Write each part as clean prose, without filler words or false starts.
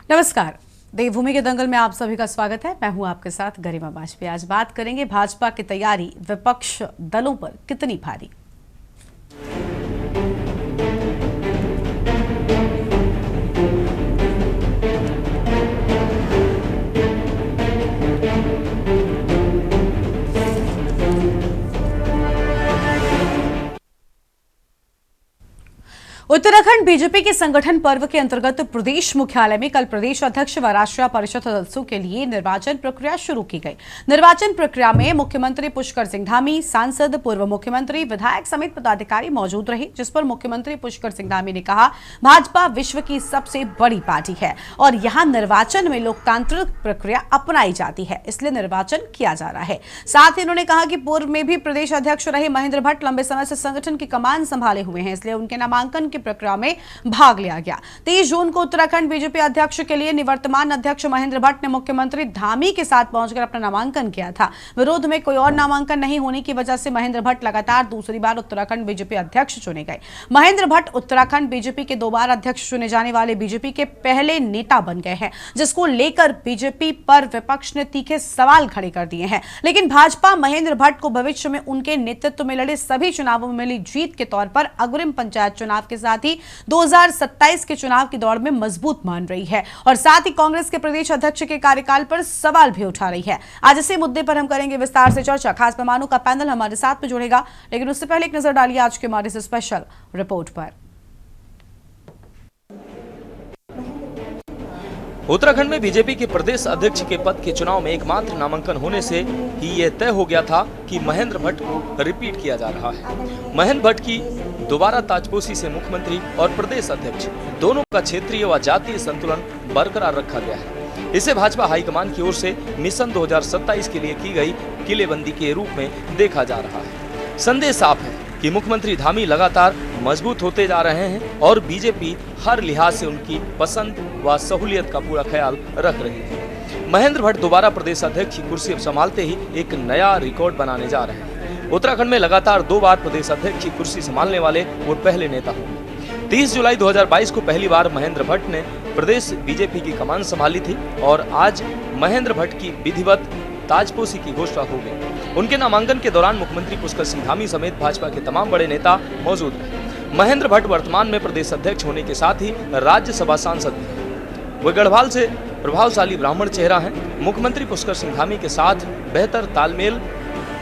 नमस्कार, देवभूमि के दंगल में आप सभी का स्वागत है। मैं हूं आपके साथ गरिमा वाजपेयी। आज बात करेंगे भाजपा की तैयारी विपक्ष दलों पर कितनी भारी। उत्तराखंड बीजेपी के संगठन पर्व के अंतर्गत प्रदेश मुख्यालय में कल प्रदेश अध्यक्ष व राष्ट्रीय परिषद सदस्यों के लिए निर्वाचन प्रक्रिया शुरू की गई। निर्वाचन प्रक्रिया में मुख्यमंत्री पुष्कर सिंह धामी, सांसद, पूर्व मुख्यमंत्री, विधायक समेत पदाधिकारी मौजूद रहे, जिस पर मुख्यमंत्री पुष्कर सिंह धामी ने कहा, भाजपा विश्व की सबसे बड़ी पार्टी है और यहाँ निर्वाचन में लोकतांत्रिक प्रक्रिया अपनाई जाती है, इसलिए निर्वाचन किया जा रहा है। साथ ही उन्होंने कहा कि पूर्व में भी प्रदेश अध्यक्ष रहे महेंद्र भट्ट लंबे समय से संगठन की कमान संभाले हुए हैं, इसलिए उनके नामांकन की प्रक्रिया में भाग लिया गया। 30 जून को उत्तराखंड बीजेपी अध्यक्ष के लिए निवर्तमान अध्यक्ष महेंद्र भट्ट ने मुख्यमंत्री धामी के साथ पहुंचकर अपना नामांकन किया था। विरोध में कोई और नामांकन नहीं होने की वजह से महेंद्र भट्ट लगातार दूसरी बार उत्तराखंड बीजेपी अध्यक्ष चुने गए। महेंद्र भट्ट उत्तराखंड बीजेपी के 2 बार अध्यक्ष चुने जाने वाले बीजेपी के पहले नेता बन गए हैं, जिसको लेकर बीजेपी पर विपक्ष ने तीखे सवाल खड़े कर दिए हैं। लेकिन भाजपा महेंद्र भट्ट को भविष्य में उनके नेतृत्व में लड़े सभी चुनावों में मिली जीत के तौर पर अग्रिम पंचायत चुनाव के साथ ही 2027 के चुनाव की दौड़ में मजबूत मान रही है और साथ ही कांग्रेस के प्रदेश अध्यक्ष के कार्यकाल पर सवाल भी उठा रही है। आज इसी मुद्दे पर हम करेंगे विस्तार से चर्चा। खास मेहमानों का पैनल हमारे साथ में जुड़ेगा, लेकिन उससे पहले एक नजर डालिए आज के हमारे स्पेशल रिपोर्ट पर। उत्तराखंड में बीजेपी के प्रदेश अध्यक्ष के पद के चुनाव में एकमात्र नामांकन होने से ही यह तय हो गया था कि महेंद्र भट्ट को रिपीट किया जा रहा है। महेंद्र भट्ट की दोबारा ताजपोशी से मुख्यमंत्री और प्रदेश अध्यक्ष दोनों का क्षेत्रीय व जातीय संतुलन बरकरार रखा गया है। इसे भाजपा हाईकमान की ओर से मिशन 2027 के लिए की गई किलेबंदी के रूप में देखा जा रहा है। संदेश साफ है कि मुख्यमंत्री धामी लगातार मजबूत होते जा रहे हैं और बीजेपी हर लिहाज से उनकी पसंद व सहूलियत का पूरा ख्याल रख रही है। महेंद्र भट्ट दोबारा प्रदेश अध्यक्ष की कुर्सी संभालते ही एक नया रिकॉर्ड बनाने जा रहे हैं। उत्तराखंड में लगातार 2 बार प्रदेश अध्यक्ष की कुर्सी संभालने वाले वो पहले नेता होंगे। 30 जुलाई 2022 को पहली बार महेंद्र भट्ट ने प्रदेश बीजेपी की कमान संभाली थी और आज महेंद्र भट्ट की विधिवत ताजपोशी की घोषणा हो गई। उनके नामांकन के दौरान मुख्यमंत्री पुष्कर सिंह धामी समेत भाजपा के तमाम बड़े नेता मौजूद रहे। महेंद्र भट्ट वर्तमान में प्रदेश अध्यक्ष होने के साथ ही राज्यसभा सांसद भी हैं। वे गढ़वाल से प्रभावशाली ब्राह्मण चेहरा हैं। मुख्यमंत्री पुष्कर सिंह धामी के साथ बेहतर तालमेल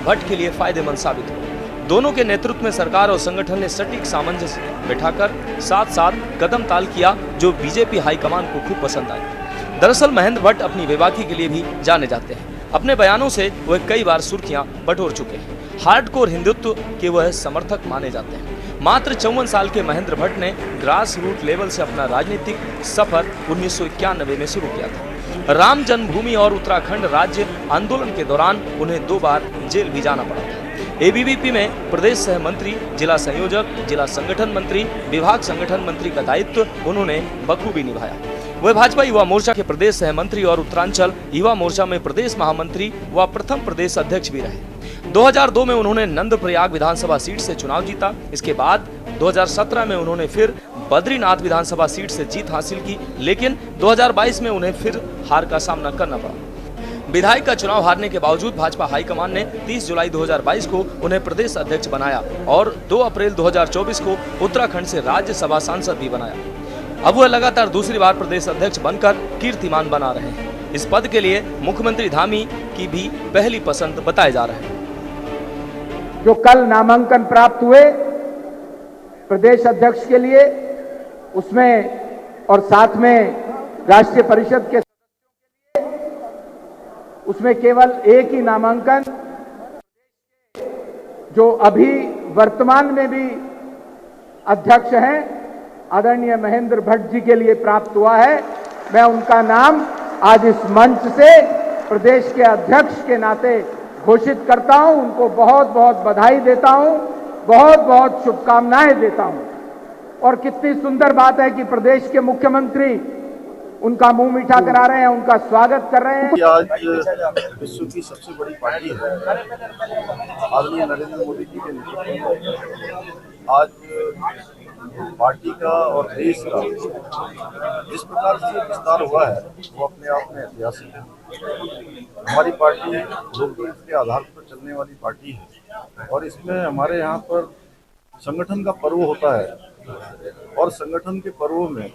भट्ट के लिए फायदेमंद साबित हुआ। दोनों के नेतृत्व में सरकार और संगठन ने सटीक सामंजस्य बैठाकर साथ साथ कदम ताल किया, जो बीजेपी हाईकमान को खूब पसंद आया। दरअसल महेंद्र भट्ट अपनी बेबाकी के लिए भी जाने जाते हैं। अपने बयानों से वह कई बार सुर्खियां बटोर चुके हैं। हार्डकोर हिंदुत्व के वह समर्थक माने जाते हैं। मात्र 54 साल के महेंद्र भट्ट ने ग्रास रूट लेवल से अपना राजनीतिक सफर 1991 में शुरू किया था। राम जन्मभूमि और उत्तराखंड राज्य आंदोलन के दौरान उन्हें 2 बार जेल भी जाना पड़ा था। एबीवीपी में प्रदेश सह मंत्री, जिला संयोजक, जिला संगठन मंत्री, विभाग संगठन मंत्री का दायित्व उन्होंने बखूबी निभाया। वह भाजपा युवा मोर्चा के प्रदेश सह मंत्री और उत्तरांचल युवा मोर्चा में प्रदेश महामंत्री व प्रथम प्रदेश अध्यक्ष भी रहे। 2002 में उन्होंने नंदप्रयाग विधानसभा सीट से चुनाव जीता। इसके बाद 2017 में उन्होंने फिर बद्रीनाथ विधानसभा सीट से जीत हासिल की, लेकिन 2022 में उन्हें फिर हार का सामना करना पड़ा। विधायक का चुनाव हारने के बावजूद भाजपा हाईकमान ने 30 जुलाई 2022 को उन्हें प्रदेश अध्यक्ष बनाया और 2 अप्रैल 2024 को उत्तराखंड से राज्यसभा सांसद भी बनाया। अब वह लगातार दूसरी बार प्रदेश अध्यक्ष बनकर कीर्तिमान बना रहे हैं। इस पद के लिए मुख्यमंत्री धामी की भी पहली पसंद बताए जा रहे हैं। जो कल नामांकन प्राप्त हुए प्रदेश अध्यक्ष के लिए, उसमें और साथ में राष्ट्रीय परिषद के सदस्यों के लिए, उसमें केवल एक ही नामांकन जो अभी वर्तमान में भी अध्यक्ष हैं आदरणीय महेंद्र भट्ट जी के लिए प्राप्त हुआ है। मैं उनका नाम आज इस मंच से प्रदेश के अध्यक्ष के नाते घोषित करता हूं। उनको बहुत बहुत बधाई देता हूं, बहुत बहुत शुभकामनाएं देता हूं। और कितनी सुंदर बात है कि प्रदेश के मुख्यमंत्री उनका मुंह मीठा करा रहे हैं, उनका स्वागत कर रहे हैं। आज विश्व की सबसे बड़ी पार्टी है आदरणीय नरेंद्र मोदी जी के नेतृत्व में आज पार्टी का और देश का जिस प्रकार से विस्तार हुआ है वो अपने आप में ऐतिहासिक है। हमारी पार्टी लोकतंत्र के आधार पर चलने वाली पार्टी है और इसमें हमारे यहाँ पर संगठन का पर्व होता है और संगठन के पर्वों में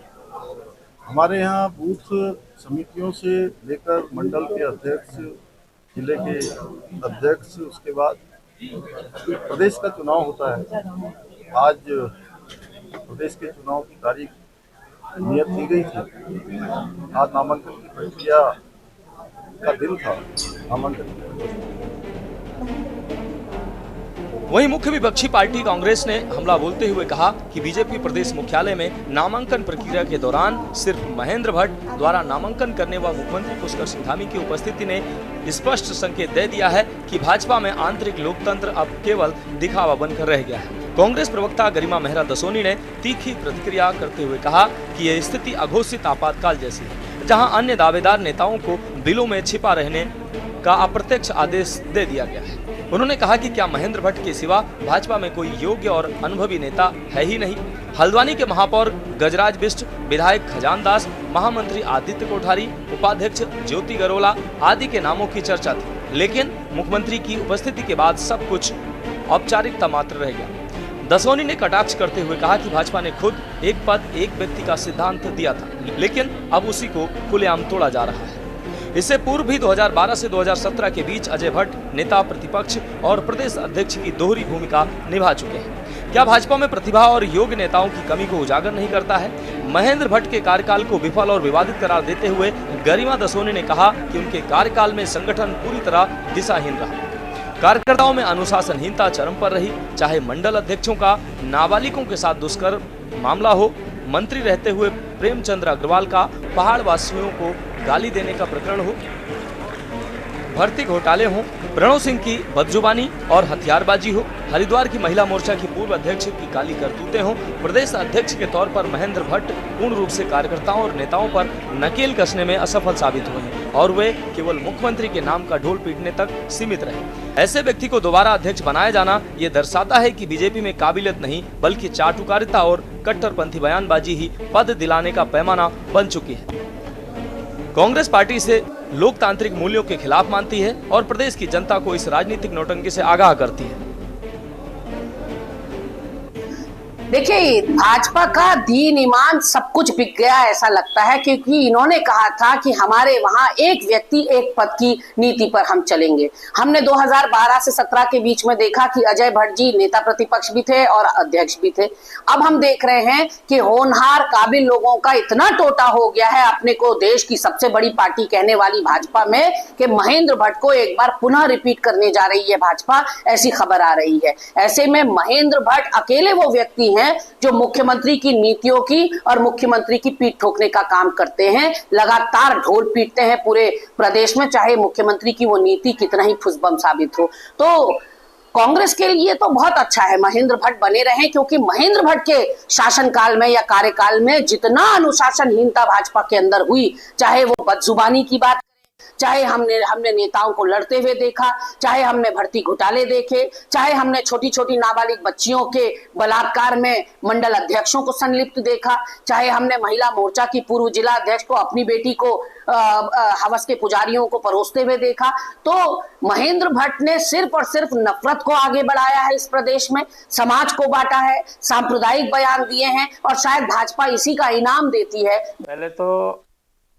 हमारे यहाँ बूथ समितियों से लेकर मंडल के अध्यक्ष, जिले के अध्यक्ष, उसके बाद प्रदेश का चुनाव होता है। आज प्रदेश के चुनाव की तारीख नियत की गई थी। आज नामांकन की प्रक्रिया का दिन था। नामांकन की वहीं मुख्य विपक्षी पार्टी कांग्रेस ने हमला बोलते हुए कहा कि बीजेपी प्रदेश मुख्यालय में नामांकन प्रक्रिया के दौरान सिर्फ महेंद्र भट्ट द्वारा नामांकन करने व मुख्यमंत्री पुष्कर सिंह धामी की उपस्थिति ने स्पष्ट संकेत दे दिया है कि भाजपा में आंतरिक लोकतंत्र अब केवल दिखावा बनकर रह गया है। कांग्रेस प्रवक्ता गरिमा मेहरा दसोनी ने तीखी प्रतिक्रिया करते हुए कहा कि यह स्थिति अघोषित आपातकाल जैसी है, जहां अन्य दावेदार नेताओं को बिलों में छिपा रहने का अप्रत्यक्ष आदेश दे दिया गया है। उन्होंने कहा कि क्या महेंद्र भट्ट के सिवा भाजपा में कोई योग्य और अनुभवी नेता है ही नहीं। हल्द्वानी के महापौर गजराज बिष्ट, विधायक खजान दास, महामंत्री आदित्य कोठारी, उपाध्यक्ष ज्योति गरोला आदि के नामों की चर्चा थी, लेकिन मुख्यमंत्री की उपस्थिति के बाद सब कुछ औपचारिकता मात्र रह गया। दसोनी ने कटाक्ष करते हुए कहा कि भाजपा ने खुद एक पद एक व्यक्ति का सिद्धांत दिया था, लेकिन अब उसी को खुलेआम तोड़ा जा रहा है। इससे पूर्व भी 2012 से 2017 के बीच अजय भट्ट नेता प्रतिपक्ष और प्रदेश अध्यक्ष की दोहरी भूमिका निभा चुके हैं। क्या भाजपा में प्रतिभा और योग्य नेताओं की कमी को उजागर नहीं करता है? महेंद्र भट्ट के कार्यकाल को विफल और विवादित करार देते हुए गरिमा दसोनी ने कहा कि उनके कार्यकाल में संगठन पूरी तरह दिशाहीन रहा। कार्यकर्ताओं में अनुशासनहीनता चरम पर रही, चाहे मंडल अध्यक्षों का नाबालिगों के साथ दुष्कर्म मामला हो, मंत्री रहते हुए प्रेमचंद्र अग्रवाल का पहाड़ वासियों को गाली देने का प्रकरण हो, भर्ती घोटाले हो, प्रणव सिंह की बदजुबानी और हथियारबाजी हो, हरिद्वार की महिला मोर्चा की पूर्व अध्यक्ष की काली करतूतें हो, प्रदेश अध्यक्ष के तौर पर महेंद्र भट्ट पूर्ण रूप से कार्यकर्ताओं और नेताओं पर नकेल कसने में असफल साबित हुए हैं और वे केवल मुख्यमंत्री के नाम का ढोल पीटने तक सीमित रहे। ऐसे व्यक्ति को दोबारा अध्यक्ष बनाया जाना ये दर्शाता है कि बीजेपी में काबिलियत नहीं बल्कि चाटुकारिता और कट्टरपंथी बयानबाजी ही पद दिलाने का पैमाना बन चुकी है। कांग्रेस पार्टी से लोकतांत्रिक मूल्यों के खिलाफ मानती है और प्रदेश की जनता को इस राजनीतिक नौटंकी से आगाह करती है। देखिए, भाजपा का दीन ईमान सब कुछ बिक गया ऐसा लगता है, क्योंकि इन्होंने कहा था कि हमारे वहां एक व्यक्ति एक पद की नीति पर हम चलेंगे। हमने 2012 से 17 के बीच में देखा कि अजय भट्ट जी नेता प्रतिपक्ष भी थे और अध्यक्ष भी थे। अब हम देख रहे हैं कि होनहार काबिल लोगों का इतना टोटा हो गया है अपने को देश की सबसे बड़ी पार्टी कहने वाली भाजपा में कि महेंद्र भट्ट को एक बार पुनः रिपीट करने जा रही है भाजपा, ऐसी खबर आ रही है। ऐसे में महेंद्र भट्ट अकेले वो व्यक्ति हैं जो मुख्यमंत्री की नीतियों की और मुख्यमंत्री की पीठ ठोकने का काम करते हैं, लगातार ढोल पीटते हैं पूरे प्रदेश में, चाहे मुख्यमंत्री की वो नीति कितना ही फुसबम साबित हो। तो कांग्रेस के लिए तो बहुत अच्छा है महेंद्र भट्ट बने रहे, क्योंकि महेंद्र भट्ट के शासनकाल में या कार्यकाल में जितना अनुशासनहीनता भाजपा के अंदर हुई, चाहे वो बदजुबानी की बात, चाहे हमने नेताओं को लड़ते हुए देखा, चाहे हमने भर्ती घोटाले देखे, चाहे हमने छोटी छोटी नाबालिग बच्चियों के बलात्कार में मंडल अध्यक्षों को संलिप्त देखा, चाहे हमने महिला मोर्चा की पूर्व जिला अध्यक्ष को अपनी बेटी को हवस के पुजारियों को परोसते हुए देखा, तो महेंद्र भट्ट ने सिर्फ और सिर्फ नफरत को आगे बढ़ाया है, इस प्रदेश में समाज को बांटा है, सांप्रदायिक बयान दिए हैं और शायद भाजपा इसी का इनाम देती है। पहले तो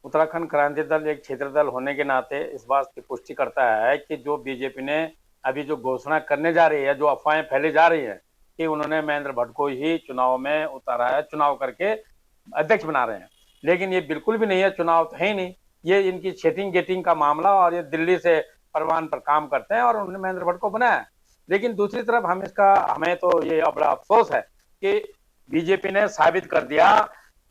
उत्तराखंड क्रांति दल एक क्षेत्र दल होने के नाते इस बात की पुष्टि करता है कि जो बीजेपी ने अभी जो घोषणा करने जा रही है, जो अफवाहें फैली जा रही है कि उन्होंने महेंद्र भट्ट को ही चुनाव में उतारा है, चुनाव करके अध्यक्ष बना रहे हैं, लेकिन ये बिल्कुल भी नहीं है, चुनाव तो है ही नहीं, ये इनकी सेटिंग गेटिंग का मामला और ये दिल्ली से परवान पर काम करते हैं और उन्होंने महेंद्र भट्ट को बनाया। लेकिन दूसरी तरफ हमें तो ये बड़ा अफसोस है कि बीजेपी ने साबित कर दिया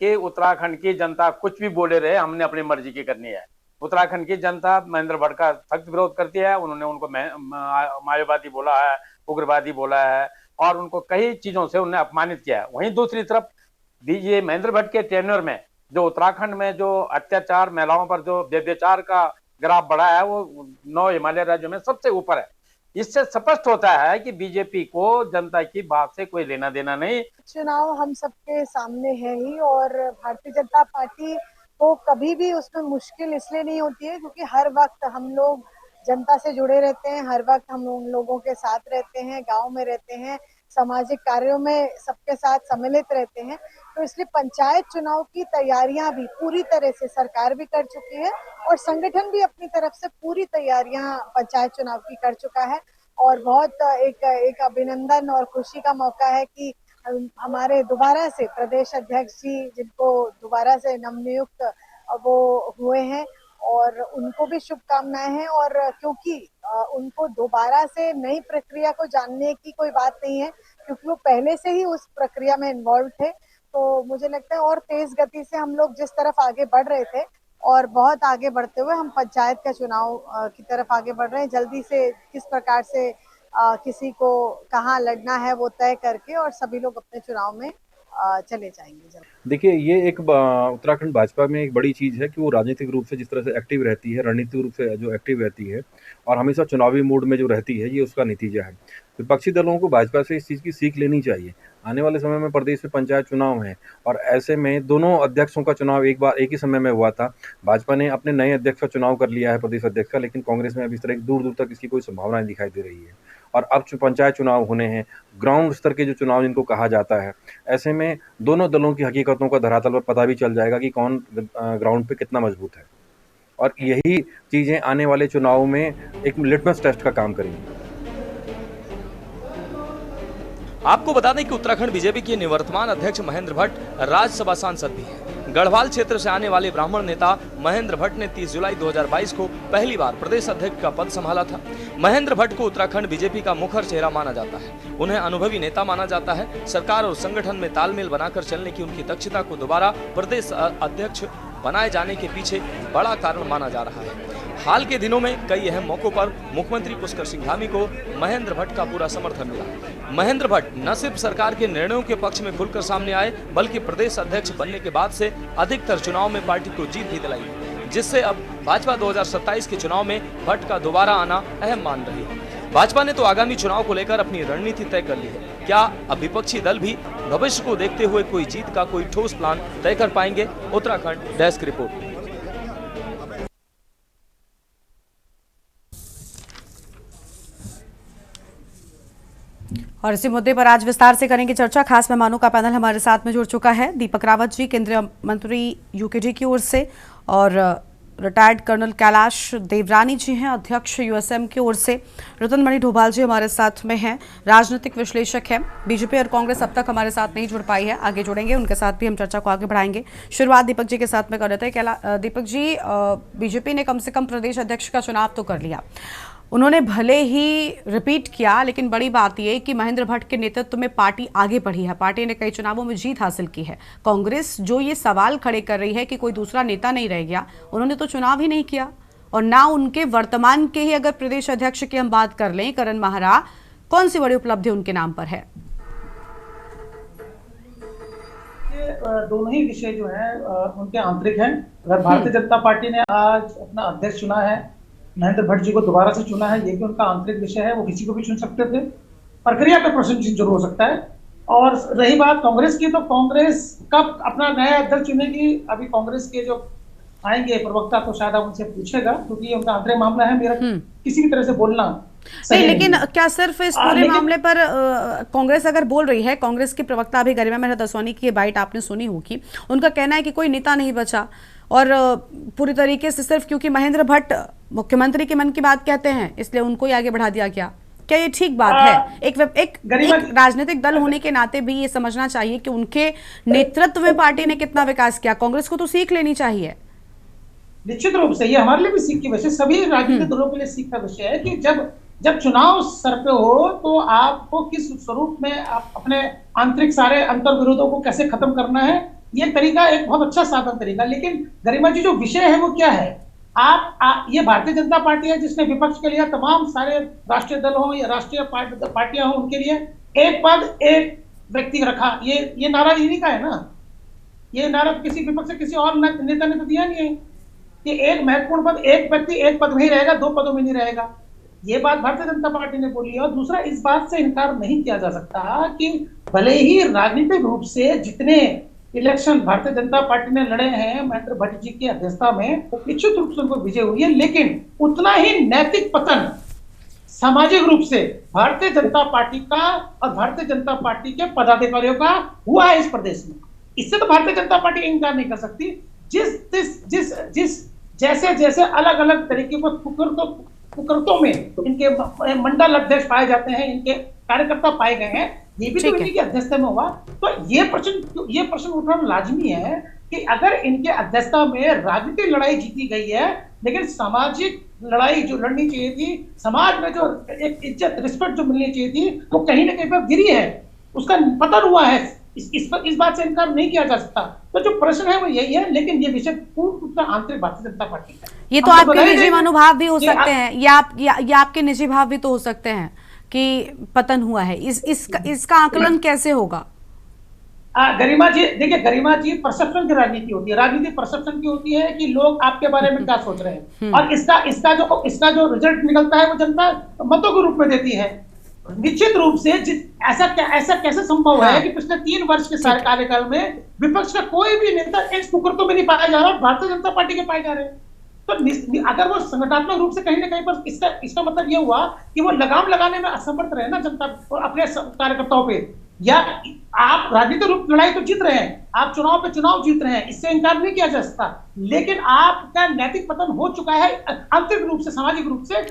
कि उत्तराखंड की जनता कुछ भी बोले रहे, हमने अपनी मर्जी की करनी है। उत्तराखंड की जनता महेंद्र भट्ट का सख्त विरोध करती है, उन्होंने उनको मायावादी बोला है, उग्रवादी बोला है और उनको कई चीजों से उन्हें अपमानित किया है। वहीं दूसरी तरफ ये महेंद्र भट्ट के टेन्योर में जो उत्तराखंड में जो अत्याचार, महिलाओं पर जो व्यभिचार का ग्राफ बढ़ा है वो 9 हिमालय राज्यों में सबसे ऊपर है। इससे स्पष्ट होता है कि बीजेपी को जनता की बात से कोई लेना देना नहीं। चुनाव हम सबके सामने है ही, और भारतीय जनता पार्टी को कभी भी उसमें मुश्किल इसलिए नहीं होती है क्योंकि हर वक्त हम लोग जनता से जुड़े रहते हैं, हर वक्त हम उन लोगों के साथ रहते हैं, गांव में रहते हैं, सामाजिक कार्यों में सबके साथ सम्मिलित रहते हैं। तो इसलिए पंचायत चुनाव की तैयारियां भी पूरी तरह से सरकार भी कर चुकी है और संगठन भी अपनी तरफ से पूरी तैयारियां पंचायत चुनाव की कर चुका है। और बहुत एक अभिनंदन और खुशी का मौका है कि हमारे दोबारा से प्रदेश अध्यक्ष जी, जिनको दोबारा से नवनियुक्त वो हुए हैं, और उनको भी शुभकामनाएं हैं। और क्योंकि उनको दोबारा से नई प्रक्रिया को जानने की कोई बात नहीं है, क्योंकि वो पहले से ही उस प्रक्रिया में इन्वॉल्व थे, तो मुझे लगता है और तेज गति से हम लोग जिस तरफ आगे बढ़ रहे थे और बहुत आगे बढ़ते हुए हम पंचायत का चुनाव की तरफ आगे बढ़ रहे हैं। जल्दी से किस प्रकार से किसी को कहाँ लड़ना है वो तय करके और सभी लोग अपने चुनाव में चले जाएंगे। देखिए, ये एक उत्तराखंड भाजपा में एक बड़ी चीज़ है कि वो राजनीतिक रूप से जिस तरह से एक्टिव रहती है, रणनीतिक रूप से जो एक्टिव रहती है और हमेशा चुनावी मूड में जो रहती है, ये उसका नतीजा है। विपक्षी दलों को भाजपा से इस चीज़ की सीख लेनी चाहिए। आने वाले समय में प्रदेश में पंचायत चुनाव हैं और ऐसे में दोनों अध्यक्षों का चुनाव एक ही समय में हुआ था। भाजपा ने अपने नए अध्यक्ष का चुनाव कर लिया है, प्रदेश अध्यक्ष का, लेकिन कांग्रेस में अभी इस तरह दूर-दूर तक इसकी कोई संभावना नहीं दिखाई दे रही है। और अब पंचायत चुनाव होने हैं, ग्राउंड स्तर के जो चुनाव जिनको कहा जाता है, ऐसे में दोनों दलों की हकीकतों का धरातल पर पता भी चल जाएगा कि कौन ग्राउंड पे कितना मजबूत है। और यही चीज़ें आने वाले चुनाव में एक लिटमस टेस्ट का काम करेंगी। आपको बता दें कि उत्तराखंड बीजेपी के निवर्तमान अध्यक्ष महेंद्र भट्ट राज्यसभा सांसद भी हैं। गढ़वाल क्षेत्र से आने वाले ब्राह्मण नेता महेंद्र भट्ट ने 30 जुलाई 2022 को पहली बार प्रदेश अध्यक्ष का पद संभाला था। महेंद्र भट्ट को उत्तराखंड बीजेपी का मुखर चेहरा माना जाता है। उन्हें अनुभवी नेता माना जाता है। सरकार और संगठन में तालमेल बनाकर चलने की उनकी दक्षता को दोबारा प्रदेश अध्यक्ष बनाए जाने के पीछे बड़ा कारण माना जा रहा है। हाल के दिनों में कई अहम मौकों पर मुख्यमंत्री पुष्कर सिंह धामी को महेंद्र भट्ट का पूरा समर्थन मिला। महेंद्र भट्ट न सिर्फ सरकार के निर्णयों के पक्ष में खुलकर सामने आए, बल्कि प्रदेश अध्यक्ष बनने के बाद से अधिकतर चुनाव में पार्टी को जीत भी दिलाई, जिससे अब भाजपा 2027 के चुनाव में भट्ट का दोबारा आना अहम मान रही है। भाजपा ने तो आगामी चुनाव को लेकर अपनी रणनीति तय कर ली है। क्या अब विपक्षी दल भी भविष्य को देखते हुए कोई जीत का कोई ठोस प्लान तय कर पाएंगे? Uttarakhand desk report. और इसी मुद्दे पर आज विस्तार से करेंगे चर्चा। खास मेहमानों का पैनल हमारे साथ में जुड़ चुका है। दीपक रावत जी, केंद्रीय मंत्री यूकेडी की ओर से, और रिटायर्ड कर्नल कैलाश देवरानी जी हैं, अध्यक्ष यूएसएम की ओर से। रतन मणि डोभाल जी हमारे साथ में हैं, राजनीतिक विश्लेषक हैं। बीजेपी और कांग्रेस अब तक हमारे साथ नहीं जुड़ पाई है, आगे जुड़ेंगे, उनके साथ भी हम चर्चा को आगे बढ़ाएंगे। शुरुआत दीपक जी के साथ में कर रहे थे। दीपक जी, बीजेपी ने कम से कम प्रदेश अध्यक्ष का चुनाव तो कर लिया, उन्होंने भले ही रिपीट किया, लेकिन बड़ी बात यह कि महेंद्र भट्ट के नेतृत्व में पार्टी आगे बढ़ी है। पार्टी ने कई चुनावों में जीत हासिल की है। कांग्रेस जो ये सवाल खड़े कर रही है कि कोई दूसरा नेता नहीं रह गया, उन्होंने तो चुनाव ही नहीं किया, और ना उनके वर्तमान के ही अगर प्रदेश अध्यक्ष की हम बात कर लें, करण माहरा, कौन सी बड़ी उपलब्धि उनके नाम पर है? दोनों ही विषय जो है उनके आंतरिक हैं। अगर भारतीय जनता पार्टी ने आज अपना अध्यक्ष चुना है, महेंद्र भट्ट जी को दोबारा से चुना है, ये भी उनका आंतरिक विषय है। वो किसी को भी चुन सकते थे, प्रक्रिया पे प्रश्न जरूर हो सकता है। और रही बात कांग्रेस की, तो कांग्रेस कब अपना नया अध्यक्ष चुनेगी, अभी कांग्रेस के जो आएंगे प्रवक्ता तो शायद आप उनसे पूछेगा, क्योंकि उनका आंतरिक मामला है। मेरा किसी भी तरह से बोलना नहीं, लेकिन क्या सिर्फ इस पूरे मामले पर कांग्रेस अगर बोल रही है? कांग्रेस की प्रवक्ता अभी गरिमा मेहरा दसवानी की बाइट आपने सुनी होगी, उनका कहना है कि कोई नेता नहीं बचा, और पूरी तरीके से सिर्फ क्योंकि महेंद्र भट्ट मुख्यमंत्री के मन की बात कहते हैं इसलिए उनको ही आगे बढ़ा दिया गया। क्या ये ठीक बात है? एक राजनीतिक दल होने के नाते भी ये समझना चाहिए कि उनके नेतृत्व में पार्टी ने कितना विकास किया। कांग्रेस को तो सीख लेनी चाहिए। निश्चित रूप से ये हमारे लिए भी सीख की विषय, सभी राजनीतिक दलों के लिए सीख का विषय है कि जब चुनाव सर पे हो तो आपको किस स्वरूप में आप अपने आंतरिक सारे अंतर विरोधों को कैसे खत्म करना है, ये तरीका एक बहुत अच्छा साधन तरीका। लेकिन गरिमा जी, जो विषय है वो क्या है? ये भारतीय जनता पार्टी है जिसने विपक्ष के लिए तमाम सारे राष्ट्रीय दल हो या राष्ट्रीय पार्टियां हो, उनके लिए एक पद एक व्यक्ति रखा। ये नारा इन्हीं का है ना। ये नारा किसी विपक्ष से किसी और नेता ने तो दिया नहीं है कि एक महत्वपूर्ण पद एक व्यक्ति एक पद में ही रहेगा, दो पदों में नहीं रहेगा। ये बात भारतीय जनता पार्टी ने बोली है। और दूसरा, इस बात से इनकार नहीं किया जा सकता कि भले ही राजनीतिक रूप से जितने इलेक्शन भारतीय जनता पार्टी ने लड़े हैं महेंद्र भट्ट जी की अध्यक्षता में, वो निश्चित रूप से उनको विजय हुई है, लेकिन उतना ही नैतिक पतन सामाजिक रूप से भारतीय जनता पार्टी का और भारतीय जनता पार्टी के पदाधिकारियों का हुआ है इस प्रदेश में। इससे तो भारतीय जनता पार्टी इनकार नहीं कर सकती। जिस जैसे जैसे अलग अलग तरीके के कुकर्तों में इनके मंडल अध्यक्ष पाए जाते हैं, इनके कार्यकर्ता पाए गए हैं, ये भी तो इन्हीं की अध्यक्षता में हुआ। तो ये प्रश्न उठाना लाजमी है कि अगर इनके अध्यक्षता में राजनीतिक लड़ाई जीती गई है, लेकिन सामाजिक लड़ाई जो लड़नी चाहिए थी, समाज में जो एक इज्जत रिस्पेक्ट जो मिलनी चाहिए थी, वो कहीं ना कहीं पर गिरी है, उसका पतन हुआ है। इस बात से इनकार नहीं किया जा सकता। तो जो प्रश्न है वो यही है, लेकिन ये विषय पूर्ण रूप से आंतरिक भारतीय जनता पार्टी का। ये तो आपके निजी मनोभाव भी हो सकते हैं, या आपके निजी भाव भी तो हो सकते हैं कि पतन हुआ है। इसका आकलन कैसे होगा? गरिमा जी, देखिए गरिमा जी, परसेप्शन की राजनीति होती है। राजनीति परसेप्शन की होती है कि लोग आपके बारे में क्या सोच रहे हैं, और इसका जो रिजल्ट निकलता है वो जनता मतों के रूप में देती है। निश्चित रूप से ऐसा कैसे संभव है कि पिछले 3 वर्ष के सारे कार्यकाल में विपक्ष का कोई भी नेता इस कुकर्तों में नहीं पाया जा रहा, भारतीय जनता पार्टी के पाए जा रहे हैं। तो अगर वो संगठनात्मक रूप से कहीं ना कहीं पर इसका मतलब ये हुआ कि वो लगाम लगाने में असमर्थ रहे ना जनता और अपने कार्यकर्ताओं पे। या आप राजनीतिक रूप लड़ाई तो जीत रहे हैं, आप चुनाव पे चुनाव जीत रहे हैं, इससे इनकार नहीं किया जा सकता, लेकिन आपका नैतिक पतन हो चुका है आंतरिक रूप से, सामाजिक रूप से।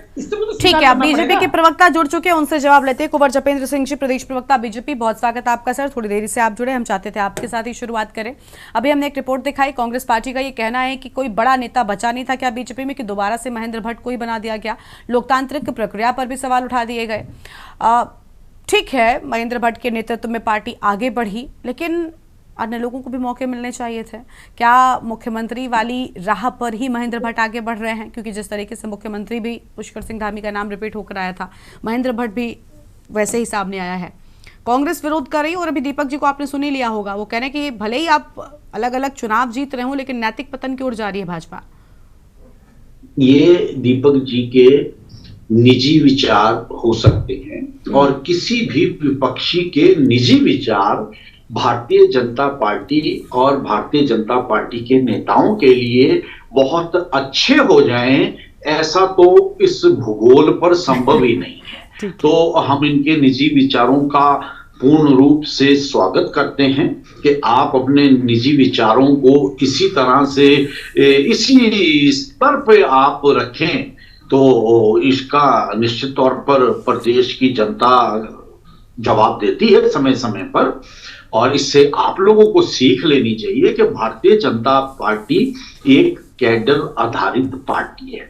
ठीक है, आप बीजेपी के प्रवक्ता जुड़ चुके हैं, उनसे जवाब लेते हैं। कुंवर जपेंद्र सिंह जी, प्रदेश प्रवक्ता बीजेपी, बहुत स्वागत आपका सर। थोड़ी देरी से आप जुड़े, हम चाहते थे आपके साथ ही शुरुआत करें। अभी हमने एक रिपोर्ट दिखाई, कांग्रेस पार्टी का ये कहना है कि कोई बड़ा नेता बचा नहीं था क्या बीजेपी में, कि दोबारा से महेंद्र भट्ट को ही बना दिया गया। लोकतांत्रिक प्रक्रिया पर भी सवाल उठा दिए गए। ठीक है, महेंद्र भट्ट के नेतृत्व में पार्टी आगे बढ़ी, लेकिन अन्य लोगों को भी मौके मिलने चाहिए थे। क्या मुख्यमंत्री वाली राह पर ही महेंद्र भट्ट आगे बढ़ रहे हैं? क्योंकि जिस तरीके से मुख्यमंत्री भी पुष्कर सिंह धामी का नाम रिपीट होकर आया था, महेंद्र भट्ट भी वैसे ही सामने आया है। कांग्रेस विरोध कर रही, और अभी दीपक जी को आपने सुन ही लिया होगा, वो कह रहे हैं कि भले ही आप अलग अलग चुनाव जीत रहे हो, लेकिन नैतिक पतन की ओर जा रही है भाजपा। ये दीपक जी के निजी विचार हो सकते हैं, और किसी भी विपक्षी के निजी विचार भारतीय जनता पार्टी और भारतीय जनता पार्टी के नेताओं के लिए बहुत अच्छे हो जाएं, ऐसा तो इस भूगोल पर संभव ही नहीं है। तो हम इनके निजी विचारों का पूर्ण रूप से स्वागत करते हैं कि आप अपने निजी विचारों को इसी तरह से इसी स्तर पे आप रखें, तो इसका निश्चित तौर पर प्रदेश की जनता जवाब देती है समय समय पर। और इससे आप लोगों को सीख लेनी चाहिए कि भारतीय जनता पार्टी एक कैडर आधारित पार्टी है।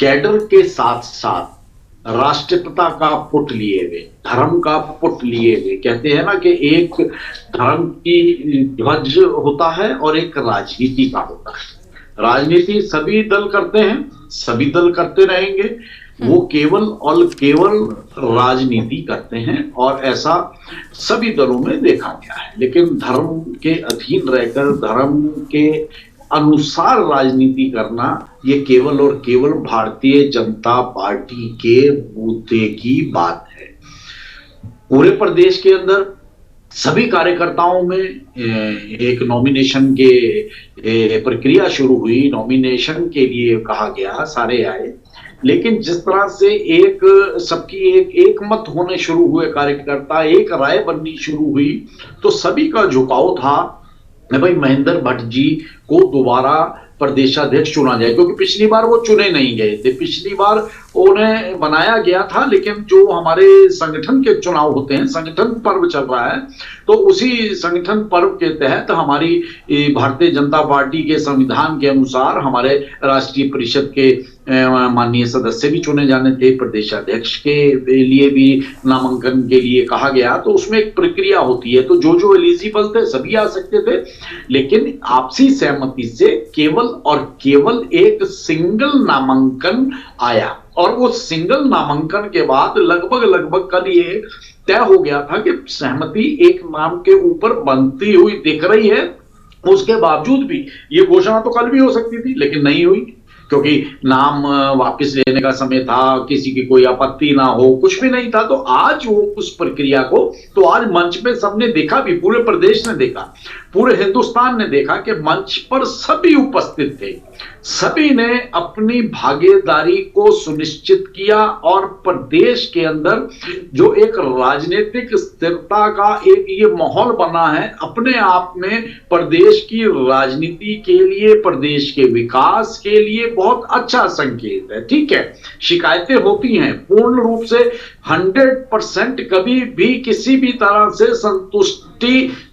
कैडर के साथ साथ राष्ट्रपिता का पुट लिए हुए, धर्म का पुट लिए हुए, कहते हैं ना कि एक धर्म की ध्वज होता है और एक राजनीति का होता है। राजनीति सभी दल करते हैं, सभी दल करते रहेंगे, वो केवल और केवल राजनीति करते हैं, और ऐसा सभी दलों में देखा गया है। लेकिन धर्म के अधीन रहकर धर्म के अनुसार राजनीति करना, ये केवल और केवल भारतीय जनता पार्टी के मुद्दे की बात है। पूरे प्रदेश के अंदर सभी कार्यकर्ताओं में एक नॉमिनेशन के प्रक्रिया शुरू हुई, नॉमिनेशन के लिए कहा गया, सारे आए, लेकिन जिस तरह से एक सबकी एक मत होने शुरू हुए कार्यकर्ता, एक राय बननी शुरू हुई, तो सभी का झुकाव था भाई महेंद्र भट्ट जी को दोबारा प्रदेशाध्यक्ष चुना जाए, क्योंकि पिछली बार वो चुने नहीं गए थे। पिछली बार उन्हें बनाया गया था, लेकिन जो हमारे संगठन के चुनाव होते हैं, संगठन पर्व चल रहा है, तो उसी संगठन पर्व के तहत हमारी भारतीय जनता पार्टी के संविधान के अनुसार हमारे राष्ट्रीय परिषद के माननीय सदस्य भी चुने जाने थे, प्रदेशाध्यक्ष के लिए भी नामांकन के लिए कहा गया, तो उसमें एक प्रक्रिया होती है। तो जो एलिजिबल थे सभी आ सकते थे, लेकिन आपसी सहमति से केवल और केवल एक सिंगल नामांकन आया, और वो सिंगल नामांकन के बाद लगभग कल ये तय हो गया था कि सहमति एक नाम के ऊपर बनती हुई दिख रही है। उसके बावजूद भी ये घोषणा तो कल भी हो सकती थी, लेकिन नहीं हुई, क्योंकि नाम वापस लेने का समय था, किसी की कोई आपत्ति ना हो, कुछ भी नहीं था। तो आज वो उस प्रक्रिया को तो आज मंच पे सबने देखा भी, पूरे प्रदेश ने देखा, पूरे हिंदुस्तान ने देखा कि मंच पर सभी उपस्थित थे, सभी ने अपनी भागीदारी को सुनिश्चित किया और प्रदेश के अंदर जो एक राजनीतिक स्थिरता का एक ये माहौल बना है, अपने आप में प्रदेश की राजनीति के लिए, प्रदेश के विकास के लिए बहुत अच्छा संकेत है। ठीक है, शिकायतें होती हैं, पूर्ण रूप से 100% कभी भी किसी भी तरह से संतुष्टि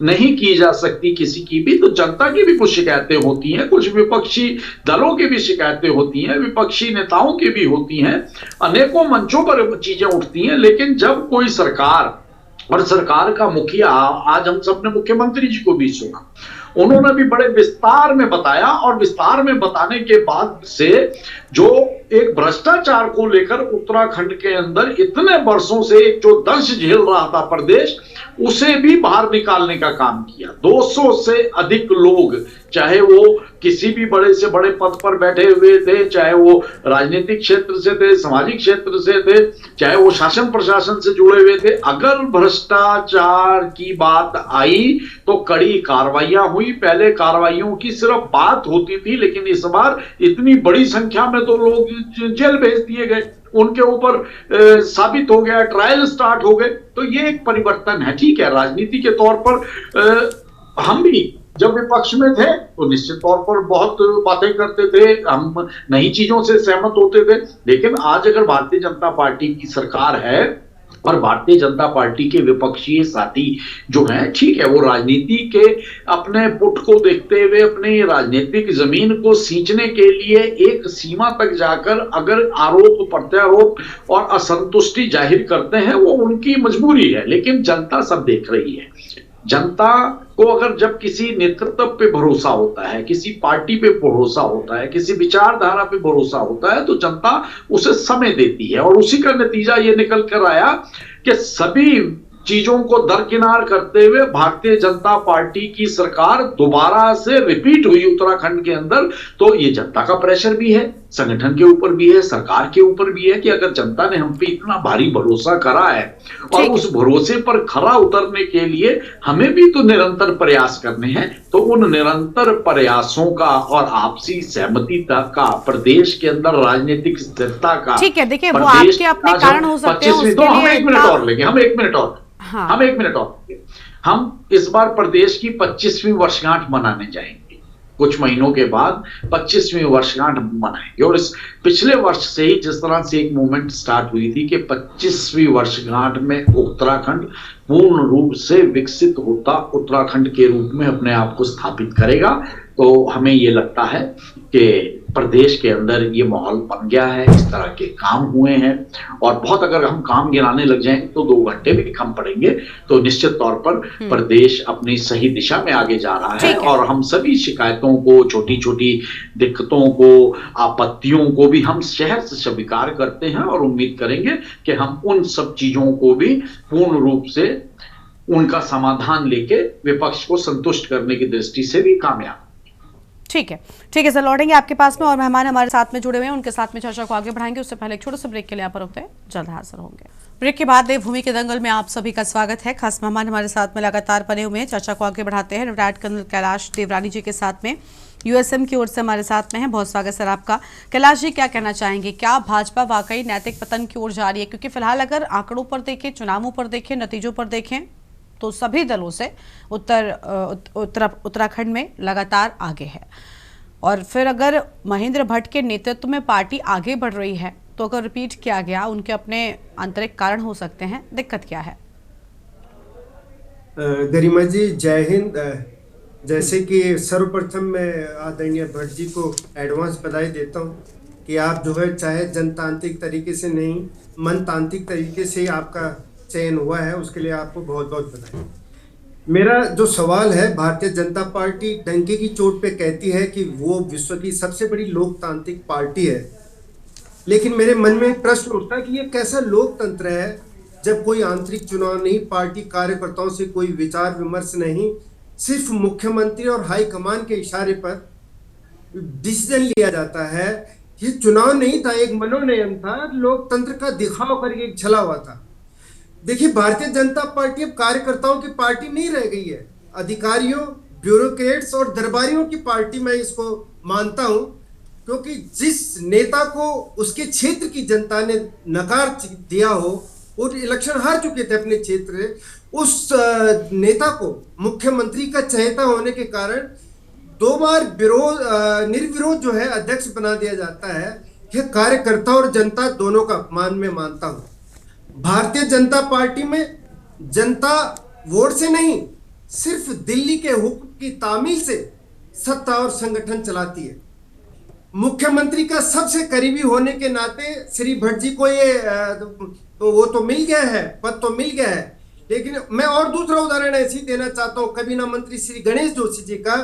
नहीं की जा सकती किसी की भी। तो जनता की भी कुछ शिकायतें होती हैं, कुछ विपक्षी दलों की भी शिकायतें होती हैं, विपक्षी नेताओं की भी होती हैं, अनेकों मंचों पर चीजें उठती हैं। लेकिन जब कोई सरकार और सरकार का मुखिया, आज हम सबने मुख्यमंत्री जी को भी सुना, उन्होंने भी बड़े विस्तार में बताया, और विस्तार में बताने के बाद से जो एक भ्रष्टाचार को लेकर उत्तराखंड के अंदर इतने वर्षों से एक जो दंश झेल रहा था प्रदेश, उसे भी बाहर निकालने का काम किया। 200 से अधिक लोग, चाहे वो किसी भी बड़े से बड़े पद पर बैठे हुए थे, चाहे वो राजनीतिक क्षेत्र से थे, सामाजिक क्षेत्र से थे, चाहे वो शासन प्रशासन से जुड़े हुए थे, अगर भ्रष्टाचार की बात आई तो कड़ी कार्रवाइयां हुई। पहले कार्रवाइयों की सिर्फ बात होती थी, लेकिन इस बार इतनी बड़ी संख्या में तो लोग जेल भेज दिए गए, उनके ऊपर साबित हो गया, ट्रायल स्टार्ट हो गए। तो ये एक परिवर्तन है। ठीक है, राजनीति के तौर पर हम भी जब विपक्ष में थे तो निश्चित तौर पर बहुत बातें करते थे, हम नई चीजों से सहमत होते थे। लेकिन आज अगर भारतीय जनता पार्टी की सरकार है और भारतीय जनता पार्टी के विपक्षी साथी जो हैं, ठीक है, वो राजनीति के अपने पुट को देखते हुए अपनी राजनीतिक जमीन को सींचने के लिए एक सीमा तक जाकर अगर आरोप प्रत्यारोप और असंतुष्टि जाहिर करते हैं, वो उनकी मजबूरी है। लेकिन जनता सब देख रही है। जनता को अगर जब किसी नेतृत्व पे भरोसा होता है, किसी पार्टी पे भरोसा होता है, किसी विचारधारा पे भरोसा होता है, तो जनता उसे समय देती है। और उसी का नतीजा ये निकल कर आया कि सभी चीजों को दरकिनार करते हुए भारतीय जनता पार्टी की सरकार दोबारा से रिपीट हुई उत्तराखंड के अंदर। तो ये जनता का प्रेशर भी है, संगठन के ऊपर भी है, सरकार के ऊपर भी है कि अगर जनता ने हम पे इतना भारी भरोसा करा है और उस भरोसे पर खरा उतरने के लिए हमें भी तो निरंतर प्रयास करने हैं। तो उन निरंतर प्रयासों का और आपसी सहमति का, प्रदेश के अंदर राजनीतिक स्थिरता का, ठीक है, देखिए वो आपके अपने कारण हो सकते हैं, उसके लिए हम 1 मिनट और लेंगे, हम 1 मिनट और हम 1 मिनट और हम इस बार प्रदेश की 25वीं वर्षगांठ मनाने जाएंगे। कुछ महीनों के बाद 25वीं वर्षगांठ मनाएंगे। और इस पिछले वर्ष से ही जिस तरह से एक मूवमेंट स्टार्ट हुई थी कि 25वीं वर्षगांठ में उत्तराखंड पूर्ण रूप से विकसित होता उत्तराखंड के रूप में अपने आप को स्थापित करेगा, तो हमें ये लगता है कि प्रदेश के अंदर ये माहौल बन गया है, इस तरह के काम हुए हैं। और बहुत अगर हम काम गिनाने लग जाएं तो 2 घंटे भी कम पड़ेंगे। तो निश्चित तौर पर प्रदेश अपनी सही दिशा में आगे जा रहा है और हम सभी शिकायतों को, छोटी छोटी दिक्कतों को, आपत्तियों को भी हम शहर से स्वीकार करते हैं और उम्मीद करेंगे कि हम उन सब चीजों को भी पूर्ण रूप से उनका समाधान लेके विपक्ष को संतुष्ट करने की दृष्टि से भी कामयाब। ठीक है सर, लौटेंगे आपके पास में और मेहमान हमारे साथ में जुड़े हुए हैं, उनके साथ में चर्चा को आगे बढ़ाएंगे। उससे पहले एक छोटे से ब्रेक के लिए आप रुकते हैं, जल्द हाजिर होंगे। ब्रेक के बाद देवभूमि के दंगल में आप सभी का स्वागत है। खास मेहमान हमारे साथ में लगातार बने हुए हैं, चर्चा को आगे बढ़ाते हैं। रिटायर्ड कर्नल कैलाश देवरानी जी के साथ में यूएसएम की ओर से हमारे साथ में है। बहुत स्वागत सर आपका। कैलाश जी, क्या कहना चाहेंगे, क्या भाजपा वाकई नैतिक पतन की ओर जा रही है? क्योंकि फिलहाल अगर आंकड़ों पर देखें, चुनावों पर देखें, नतीजों पर देखें तो सभी दलों से उत्तराखंड में लगातार आगे है। और फिर अगर महेंद्र भट्ट के नेतृत्व में पार्टी आगे बढ़ रही है तो अगर रिपीट किया गया, उनके अपने आंतरिक कारण हो सकते हैं, दिक्कत क्या है? गरिमा जी, जय हिंद। जैसे कि सर्वप्रथम मैं आदरणीय भट्ट जी को एडवांस बधाई देता हूं कि आप जो है चाहे जनतांत्रिक तरीके से नहीं, मनतांत्रिक तरीके से आपका चयन हुआ है, उसके लिए आपको बहुत बहुत बधाई। मेरा जो सवाल है, भारतीय जनता पार्टी डंके की चोट पे कहती है कि वो विश्व की सबसे बड़ी लोकतांत्रिक पार्टी है, लेकिन मेरे मन में एक प्रश्न उठता है कि ये कैसा लोकतंत्र है जब कोई आंतरिक चुनाव नहीं, पार्टी कार्यकर्ताओं से कोई विचार विमर्श नहीं, सिर्फ मुख्यमंत्री और हाईकमान के इशारे पर डिसीजन लिया जाता है ये चुनाव नहीं था, एक मनोनयन था, लोकतंत्र का दिखाव करके एक छला हुआ था। देखिए, भारतीय जनता पार्टी अब कार्यकर्ताओं की पार्टी नहीं रह गई है, अधिकारियों, ब्यूरोक्रेट्स और दरबारियों की पार्टी मैं इसको मानता हूं, क्योंकि जिस नेता को उसके क्षेत्र की जनता ने नकार दिया हो और इलेक्शन हार चुके थे अपने क्षेत्र, उस नेता को मुख्यमंत्री का चहेता होने के कारण 2 बार निर्विरोध जो है अध्यक्ष बना दिया जाता है। यह कार्यकर्ता और जनता दोनों का अपमान में मानता हूं। भारतीय जनता पार्टी में जनता वोट से नहीं, सिर्फ दिल्ली के हुक्म की तामील से सत्ता और संगठन चलाती है। मुख्यमंत्री का सबसे करीबी होने के नाते श्री भट्ट जी को ये वो तो मिल गया है, पद तो मिल गया है, लेकिन मैं और दूसरा उदाहरण ऐसे ही देना चाहता हूं कैबिनेट मंत्री श्री गणेश जोशी जी का,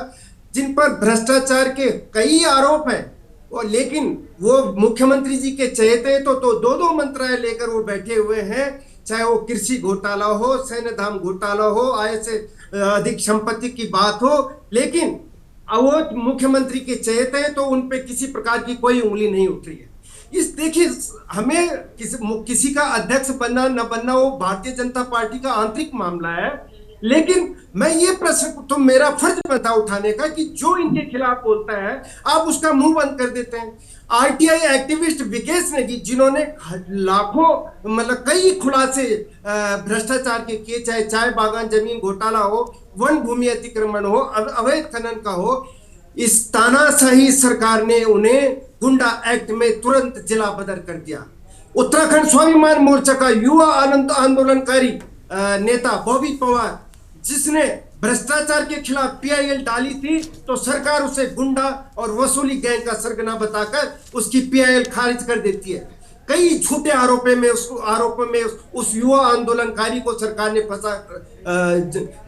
जिन पर भ्रष्टाचार के कई आरोप हैं, और लेकिन वो मुख्यमंत्री जी के चहेते तो 2-2 मंत्रालय लेकर वो बैठे हुए हैं, चाहे वो कृषि घोटाला हो, सैन्य धाम घोटाला हो, आय से अधिक संपत्ति की बात हो, लेकिन वो मुख्यमंत्री के चहेते हैं तो उन पे किसी प्रकार की कोई उंगली नहीं उठ रही है। इस देखिए, हमें किसी का अध्यक्ष बनना न बनना वो भारतीय जनता पार्टी का आंतरिक मामला है, लेकिन मैं ये प्रश्न तो मेरा फर्ज बनता उठाने का कि जो इनके खिलाफ बोलता है आप उसका मुंह बंद कर देते हैं। आरटीआई एक्टिविस्ट विकेश नेगी, जिन्होंने लाखों मतलब कई खुलासे भ्रष्टाचार के किए, चाहे चाय बागान जमीन घोटाला हो, वन भूमि अतिक्रमण हो, अवैध खनन का हो, इस तानाशाही सरकार ने उन्हें गुंडा एक्ट में तुरंत जिला बदर कर दिया। उत्तराखंड स्वाभिमान मोर्चा का युवा आंदोलनकारी नेता बॉबी पवार, जिसने भ्रष्टाचार के खिलाफ पीआईएल डाली थी, तो सरकार उसे गुंडा और वसूली गैंग का सरगना बताकर उसकी पीआईएल खारिज कर देती है। कई झूठे आरोपों में उस युवा आंदोलनकारी को सरकार ने फंसा,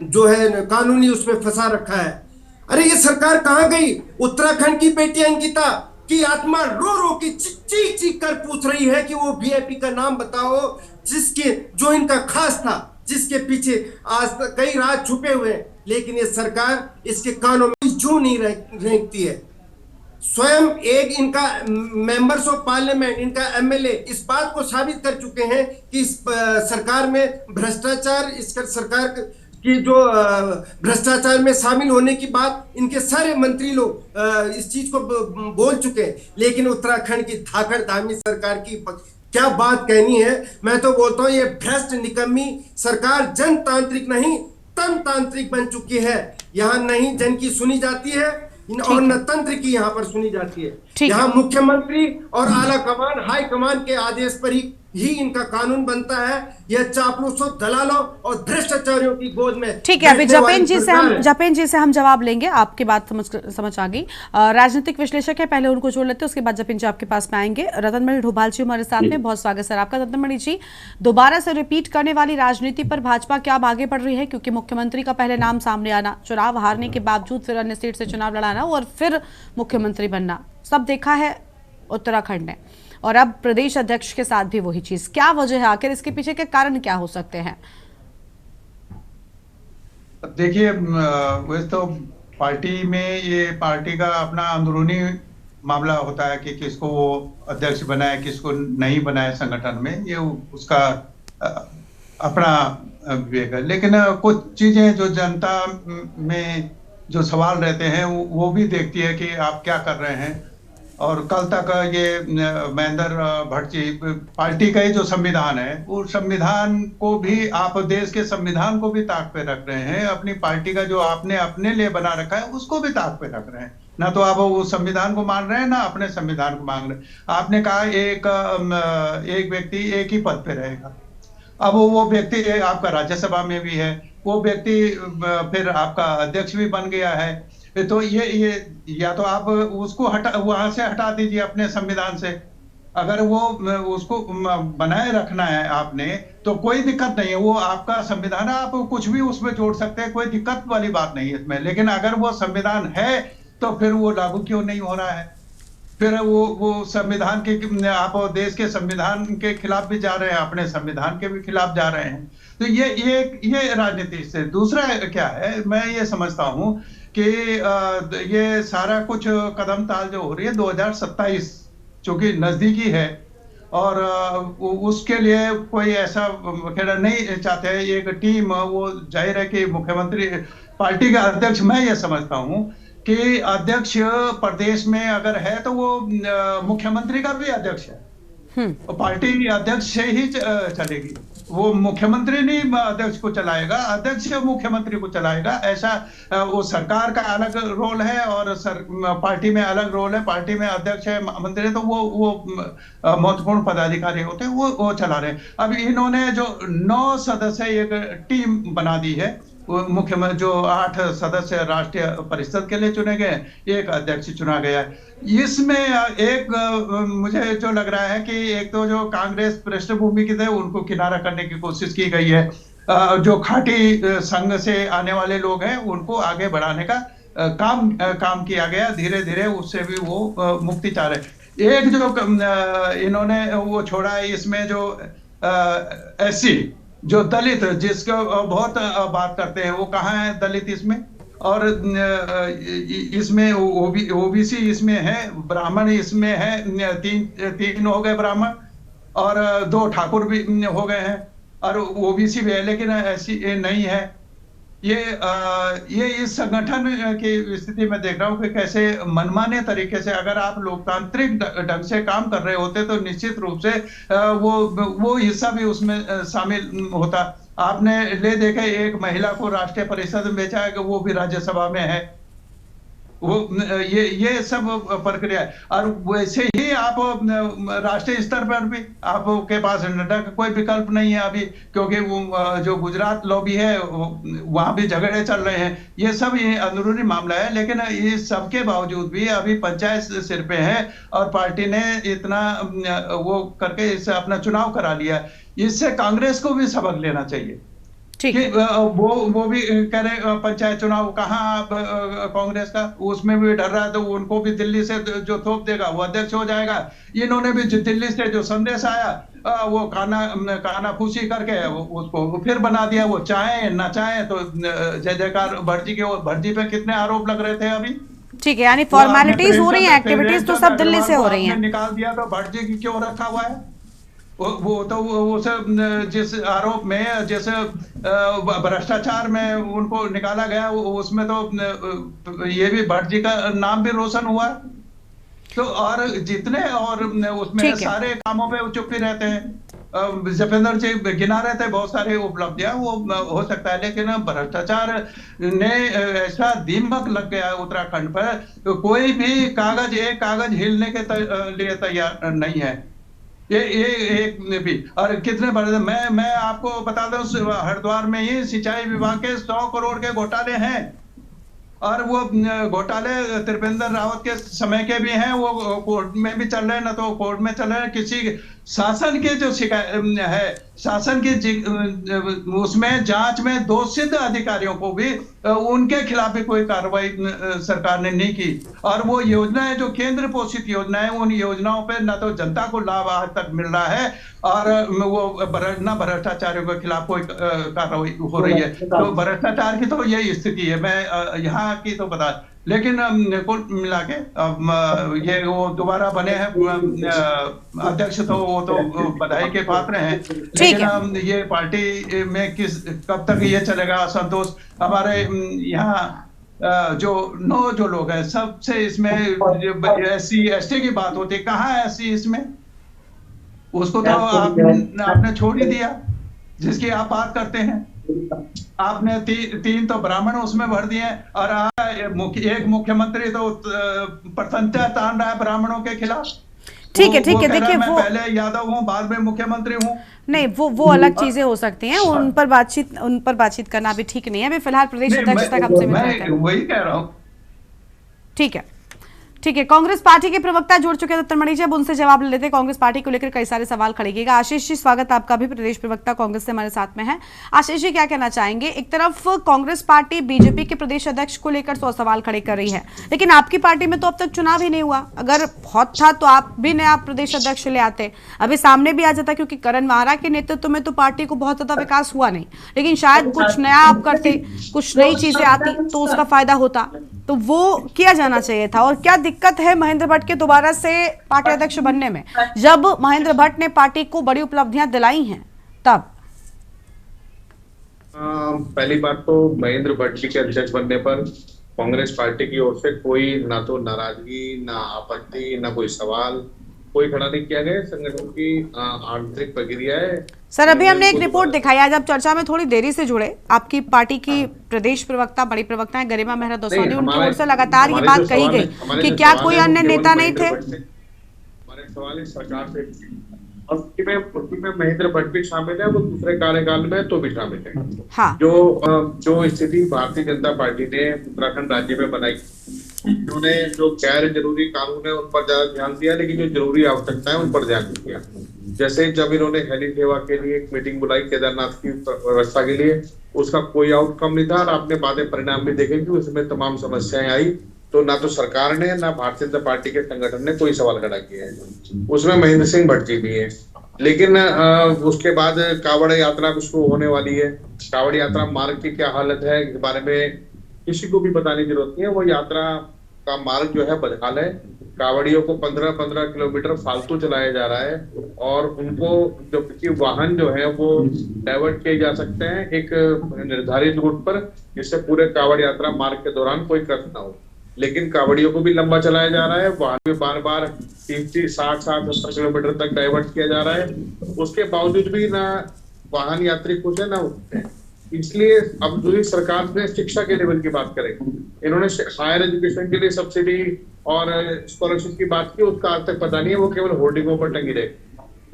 जो है कानूनी उसमें फंसा रखा है। अरे ये सरकार कहां गई? उत्तराखंड की बेटी अंकिता की आत्मा रो रो के चीख चीख कर पूछ रही है कि वो वीआईपी का नाम बताओ, जिसके जो इनका खास था, जिसके पीछे आज तक कई राज छुपे हुए हैं, लेकिन ये सरकार इसके कानों में जू नहीं रेंगती है। स्वयं एक इनका मेंबर्स ऑफ पार्लियामेंट, इनका एमएलए इस बात को साबित कर चुके हैं कि इस सरकार में भ्रष्टाचार, इस सरकार की जो भ्रष्टाचार में शामिल होने की बात इनके सारे मंत्री लोग इस चीज को बोल चुके हैं, लेकिन उत्तराखंड की धाकड़ धामी सरकार की क्या बात कहनी है। मैं तो बोलता हूँ ये भ्रष्ट निकम्मी सरकार जनतांत्रिक नहीं तंत्रतांत्रिक बन चुकी है। यहाँ नहीं जन की सुनी जाती है और न तंत्र की यहाँ पर सुनी जाती है। यहाँ मुख्यमंत्री और आला कमान, हाई कमान के आदेश पर ही इनका कानून बनता है। यह चापलूसों, दलालों और भ्रष्टाचारियों की गोद में। ठीक है, अभी जपेन जी से हम जवाब लेंगे। आपकी बात समझ आ गई। राजनीतिक विश्लेषक है, पहले उनको जोड़ लेते हैं, उसके बाद जपेन जी आपके पास में आएंगे। रतनमणि ढोभाल जी हमारे साथ में, बहुत स्वागत सर आपका। रतनमणि जी, दोबारा से रिपीट करने वाली राजनीति पर भाजपा क्या आगे बढ़ रही है? क्योंकि मुख्यमंत्री का पहले नाम सामने आना, चुनाव हारने के बावजूद फिर अन्य सीट से चुनाव लड़ाना और फिर मुख्यमंत्री बनना, सब देखा है उत्तराखंड ने, और अब प्रदेश अध्यक्ष के साथ भी वही चीज। क्या वजह है, आखिर इसके पीछे के कारण क्या हो सकते हैं? देखिए, वैसे तो पार्टी में ये पार्टी का अपना अंदरूनी मामला होता है कि किसको वो अध्यक्ष बनाए, किसको नहीं बनाए संगठन में, ये उसका अपना विवेक है। लेकिन कुछ चीजें जो जनता में जो सवाल रहते हैं वो भी देखती है कि आप क्या कर रहे हैं। और कल तक ये महेंद्र भट्ट जी, पार्टी का ही जो संविधान है, वो संविधान को भी आप देश के संविधान को भी ताक पे रख रहे हैं, अपनी पार्टी का जो आपने अपने लिए बना रखा है उसको भी ताक पे रख रहे हैं। ना तो आप उस संविधान को मान रहे हैं, ना अपने संविधान को मान रहे हैं। आपने कहा एक व्यक्ति एक ही पद पे रहेगा। अब वो व्यक्ति आपका राज्यसभा में भी है, वो व्यक्ति फिर आपका अध्यक्ष भी बन गया है। तो ये या तो आप उसको वहां से हटा दीजिए अपने संविधान से। अगर वो उसको बनाए रखना है आपने, तो कोई दिक्कत नहीं है, वो आपका संविधान है, आप कुछ भी उसमें जोड़ सकते हैं, कोई दिक्कत वाली बात नहीं है इसमें। लेकिन अगर वो संविधान है तो फिर वो लागू क्यों नहीं हो रहा है? फिर वो संविधान के, आप देश के संविधान के खिलाफ भी जा रहे हैं, अपने संविधान के भी खिलाफ जा रहे हैं। तो ये राजनीति से। दूसरा क्या है, मैं ये समझता हूं कि ये सारा कुछ कदम ताल जो हो रही है 2027 चूंकि नजदीकी है और उसके लिए कोई ऐसा खेड़ा नहीं चाहते हैं। एक टीम, वो जाहिर है कि मुख्यमंत्री पार्टी का अध्यक्ष, मैं ये समझता हूँ कि अध्यक्ष प्रदेश में अगर है तो वो मुख्यमंत्री का भी अध्यक्ष है, पार्टी अध्यक्ष से ही चलेगी। वो मुख्यमंत्री नहीं अध्यक्ष को चलाएगा, अध्यक्ष मुख्यमंत्री को चलाएगा। ऐसा वो सरकार का अलग रोल है और पार्टी में अलग रोल है। पार्टी में अध्यक्ष है, मंत्री, तो वो महत्वपूर्ण पदाधिकारी होते हैं, वो चला रहे हैं। अब इन्होंने जो 9 सदस्य एक टीम बना दी है, मुख्यमंत्री जो 8 सदस्य राष्ट्रीय परिषद के लिए चुने गए, एक अध्यक्ष चुना गया है। इसमें एक मुझे जो लग रहा है कि एक तो जो कांग्रेस पृष्ठभूमि के थे उनको किनारा करने की कोशिश की गई है, जो खाटी संघ से आने वाले लोग हैं उनको आगे बढ़ाने का काम किया गया। धीरे धीरे उससे भी वो मुक्ति चाह रहे। एक जो इन्होंने वो छोड़ा है, इसमें जो SC जो दलित, जिसको बहुत बात करते हैं, वो कहाँ है दलित इसमें? और इसमें OBC इसमें है, ब्राह्मण इसमें है, तीन हो गए ब्राह्मण और 2 ठाकुर भी हो गए हैं और OBC भी है, लेकिन ऐसी नहीं है। ये इस संगठन की स्थिति में देख रहा हूँ कि कैसे मनमाने तरीके से, अगर आप लोकतांत्रिक ढंग से काम कर रहे होते तो निश्चित रूप से वो हिस्सा भी उसमें शामिल होता। आपने ले देखे एक महिला को राष्ट्रीय परिषद में भेजा है कि वो भी राज्यसभा में है। वो ये सब प्रक्रिया है। और वैसे ही आप राष्ट्रीय स्तर पर भी आपके पास नड्डा का कोई विकल्प नहीं है अभी, क्योंकि वो जो गुजरात लॉबी है वहां भी झगड़े चल रहे हैं। ये सब ये अंदरूनी मामला है, लेकिन इस सब के बावजूद भी अभी पंचायत सिर पे है और पार्टी ने इतना वो करके इससे अपना चुनाव करा लिया। इससे कांग्रेस को भी सबक लेना चाहिए कि वो भी कह रहे पंचायत चुनाव कहाँ कांग्रेस का, उसमें भी डर रहा है तो उनको भी दिल्ली से जो थोप देगा वो अध्यक्ष हो जाएगा। इन्होंने भी दिल्ली से जो संदेश आया वो काना फूसी करके उसको फिर बना दिया। वो चाहे ना चाहे तो जय जयकार भटजी पे कितने आरोप लग रहे थे अभी। ठीक है, यानी फॉर्मेलिटीज हो रही है, एक्टिविटीज तो सब दिल्ली से हो रही है। निकाल दिया तो भटजी की क्यों रखा हुआ है? वो तो उसे जिस आरोप में, जैसे भ्रष्टाचार में उनको निकाला गया, उसमें तो ये भी भटजी का नाम भी रोशन हुआ। तो और जितने और उसमें सारे कामों पे चुप्पी रहते हैं। जफेंद्र जी गिना रहे थे बहुत सारे उपलब्धियां, वो हो सकता है, लेकिन भ्रष्टाचार ने ऐसा दीमक लग गया उत्तराखंड पर, कोई भी एक कागज हिलने के लिए तैयार नहीं है। ये एक भी, और कितने बड़े, मैं आपको बता दूं, हरिद्वार में ही सिंचाई विभाग के 100 करोड़ के घोटाले हैं और वो घोटाले त्रिवेंद्र रावत के समय के भी हैं, वो कोर्ट में भी चल रहे हैं, ना तो कोर्ट में चल रहे हैं। किसी शासन के जो शिकायत है, शासन की उसमें जांच में दोषित अधिकारियों को भी उनके खिलाफ भी कोई कार्रवाई सरकार ने नहीं की। और वो योजनाएं जो केंद्र पोषित योजनाएं, उन योजनाओं पे ना तो जनता को लाभ आज तक मिल रहा है और वो ना भ्रष्टाचारियों के खिलाफ कोई कार्रवाई हो रही है। तो भ्रष्टाचार की तो यही स्थिति है। मैं यहाँ की तो बता, लेकिन कुल मिला के ये वो दोबारा बने हैं अध्यक्ष, तो वो तो बधाई के पात्र हैं, लेकिन ये पार्टी में कब तक ये चलेगा असंतोष। हमारे यहाँ जो लोग हैं सबसे इसमें SC ST की बात होती है, कहाँ है SC इसमें? उसको तो आपने छोड़ ही दिया, जिसकी आप बात करते हैं। आपने 3 तो ब्राह्मण उसमें भर दिए और एक मुख्यमंत्री तो प्रसन्नता तान रहा है ब्राह्मणों के खिलाफ। ठीक है, देखिए मैं पहले यादव हूँ, बाद में मुख्यमंत्री हूँ। नहीं, वो अलग चीजें हो सकती हैं, उन पर बातचीत करना भी ठीक नहीं है। अभी फिलहाल प्रदेश अध्यक्ष तक हमसे वही कह रहा हूँ। ठीक है, कांग्रेस पार्टी के प्रवक्ता जुड़ चुके हैं दत्तन मणि जी, अब उनसे जवाब ले लेते हैं। कांग्रेस पार्टी को लेकर कई सारे सवाल खड़े किएगा। आशीष जी, स्वागत आपका भी, प्रदेश प्रवक्ता कांग्रेस से हमारे साथ में है। आशीष जी, क्या कहना चाहेंगे? एक तरफ कांग्रेस पार्टी बीजेपी के प्रदेश अध्यक्ष को लेकर 100 सवाल खड़े कर रही है, लेकिन आपकी पार्टी में तो अब तक चुनाव ही नहीं हुआ। अगर बहुत था तो आप भी नया प्रदेश अध्यक्ष ले आते, अभी सामने भी आ जाता, क्योंकि करण माहरा के नेतृत्व में तो पार्टी को बहुत ज्यादा विकास हुआ नहीं, लेकिन शायद कुछ नया आप करते, कुछ नई चीजें आती तो उसका फायदा होता। तो वो किया जाना चाहिए था। और क्या दिक्कत है महेंद्र भट्ट के दोबारा से पार्टी अध्यक्ष बनने में, जब महेंद्र भट्ट ने पार्टी को बड़ी उपलब्धियां दिलाई हैं तब? पहली बात तो महेंद्र भट्ट जी के अध्यक्ष बनने पर कांग्रेस पार्टी की ओर से कोई ना तो नाराजगी, ना आपत्ति, ना कोई सवाल कोई खड़ा नहीं किया गया। संगठन की आंतरिक प्रक्रिया है। सर, अभी हमने एक रिपोर्ट दिखाई, आज आप चर्चा में थोड़ी देरी से जुड़े। आपकी पार्टी की प्रदेश प्रवक्ता, बड़ी प्रवक्ता है गरिमा मेहरा दौसानी, उनकी ओर से लगातार ये बात कही गई कि क्या कोई अन्य नेता नहीं थे? हमारे सवाल इस सरकार से, और में महेंद्र भट्ट भी शामिल है, वो दूसरे कार्यकाल में तो भी शामिल है। हाँ। जो स्थिति भारतीय जनता पार्टी ने उत्तराखंड राज्य में बनाई, उन्होंने जो गैर जरूरी कानून है उन पर ज्यादा ध्यान दिया, लेकिन जो जरूरी आवश्यकता है उन पर ध्यान नहीं दिया। जैसे जब इन्होंने हेली सेवा के लिए एक मीटिंग बुलाई केदारनाथ की व्यवस्था के लिए, उसका कोई आउटकम नहीं था और आपने बाद में परिणाम भी देखे कि उसमें तमाम समस्याएं आई। तो ना तो सरकार ने, ना भारतीय जनता पार्टी के संगठन ने कोई सवाल खड़ा किया है। उसमें महेंद्र सिंह भट्ट जी भी है। लेकिन उसके बाद कावड़ यात्रा शुरू होने वाली है। कावड़ यात्रा मार्ग की क्या हालत है इस बारे में किसी को भी बताने की जरूरत नहीं है। वो यात्रा का मार्ग जो है बदहाल है। कावड़ियों को 15-15 किलोमीटर फालतू चलाया जा रहा है और उनको जबकि वाहन जो है वो डाइवर्ट किए जा सकते हैं एक निर्धारित रूट पर, जिससे पूरे कावड़ यात्रा मार्ग के दौरान कोई कष्ट ना हो। लेकिन कावड़ियों को भी लंबा चलाया जा रहा है, वाहन भी बार बार 30-60, 70 किलोमीटर तक डाइवर्ट किया जा रहा है। उसके बावजूद भी ना वाहन यात्री खुश है ना उठते हैं। इसलिए अब जो सरकार ने शिक्षा के लेवल की बात करें, इन्होंने हायर एजुकेशन के लिए सब्सिडी और स्कॉलरशिप की बात की, उसका आज तक पता नहीं है, वो केवल होर्डिंगों पर टंगी रहे।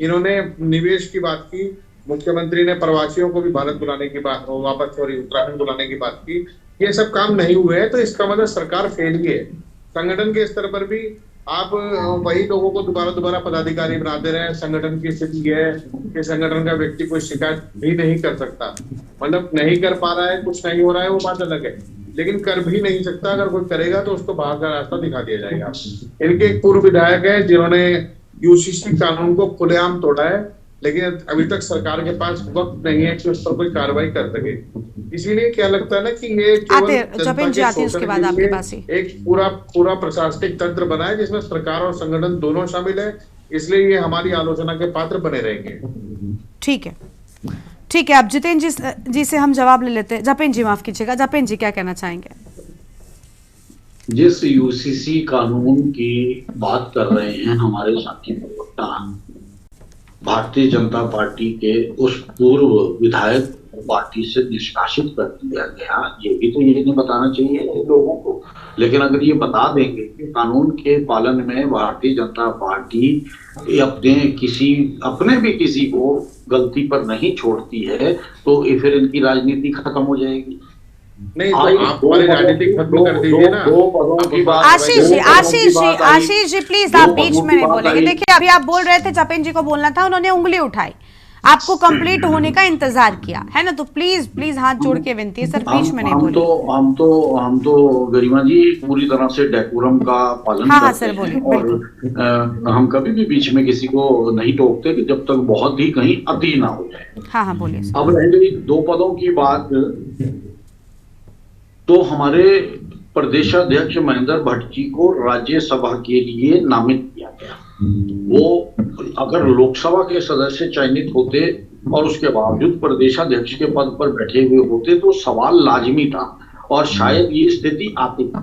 इन्होंने निवेश की बात की, मुख्यमंत्री ने प्रवासियों को भी भारत बुलाने की बात, वापस उत्तराखंड बुलाने की बात की। ये सब काम नहीं हुए हैं, तो इसका मतलब सरकार फेल ही है। संगठन के स्तर पर भी आप वही लोगों को दोबारा पदाधिकारी बनाते रहे। संगठन की स्थिति है कि संगठन का व्यक्ति कोई शिकायत भी नहीं कर सकता, मतलब नहीं कर पा रहा है, कुछ नहीं हो रहा है, वो बात अलग है, लेकिन कर भी नहीं सकता। अगर कोई करेगा तो उसको बाहर का रास्ता दिखा दिया जाएगा। इनके एक पूर्व विधायक है जिन्होंने यूसीसी कानून को खुलेआम तोड़ा है, लेकिन अभी तक सरकार के पास वक्त नहीं है कि उस पर कोई कार्रवाई कर सके। इसीलिए क्या लगता है ना कि ये एक पूरा प्रशासनिक तंत्र बना है जिसमें सरकार और संगठन दोनों शामिल है, इसलिए ये हमारी आलोचना के पात्र बने रहेंगे। ठीक है, अब जितेंद्र जी से हम जवाब ले लेते हैं। जपेन जी, माफ कीजिएगा, जपेन जी क्या कहना चाहेंगे? जिस यूसीसी कानून की बात कर रहे हैं हमारे साथी प्रवक्ता, भारतीय जनता पार्टी के उस पूर्व विधायक पार्टी से निष्कासित कर दिया गया, ये भी तो ये नहीं बताना चाहिए लोगों को। लेकिन अगर ये बता देंगे कि कानून के पालन में भारतीय जनता पार्टी अपने भी किसी को गलती पर नहीं छोड़ती है, तो फिर इनकी राजनीति खत्म हो जाएगी। नहीं तो आप राजनीति खत्म कर दीजिए ना। आशीष जी प्लीज, आप बीच में नहीं बोलेंगे। देखिए, अभी आप बोल रहे थे, जपेन जी को बोलना था, उन्होंने उंगली उठाई, आपको कंप्लीट होने का इंतजार किया है ना, तो प्लीज हाथ जोड़ के विनती है सर, बीच में नहीं बोले। हम तो गरिमा जी पूरी तरह से डेकोरम का पालन करते हैं और हम कभी भी बीच में किसी को नहीं टोकते कि जब तक बहुत ही कहीं अति ना हो जाए। हाँ, बोलिए। अब रह गई 2 पदों की बात, तो हमारे प्रदेशाध्यक्ष महेंद्र भट्ट जी को राज्यसभा के लिए नामित किया गया। वो अगर लोकसभा के सदस्य चयनित होते और उसके बावजूद प्रदेशाध्यक्ष के पद पर बैठे हुए होते तो सवाल लाजमी था और शायद ये स्थिति आती ना।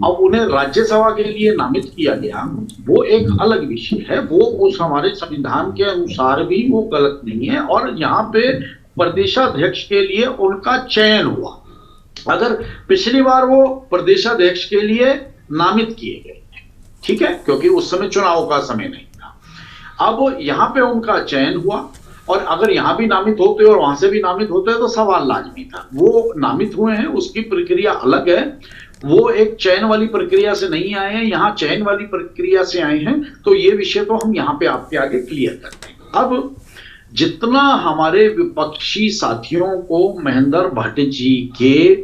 अब उन्हें राज्यसभा के लिए नामित किया गया, वो एक अलग विषय है, वो उस हमारे संविधान के अनुसार भी वो गलत नहीं है। और यहाँ पे प्रदेशाध्यक्ष के लिए उनका चयन हुआ। अगर पिछली बार वो प्रदेशाध्यक्ष के लिए नामित किए गए, ठीक है, क्योंकि उस समय चुनाव का समय नहीं था। अब यहाँ पे उनका चयन हुआ और अगर यहाँ भी नामित होते और वहां से भी नामित होते तो सवाल लाजमी था। वो नामित हुए हैं, उसकी प्रक्रिया अलग है, वो एक चयन वाली प्रक्रिया से नहीं आए हैं, यहाँ चयन वाली प्रक्रिया से आए हैं। तो ये विषय तो हम यहाँ पे आपके आगे क्लियर करते हैं। अब जितना हमारे विपक्षी साथियों को महेंद्र भट्ट जी के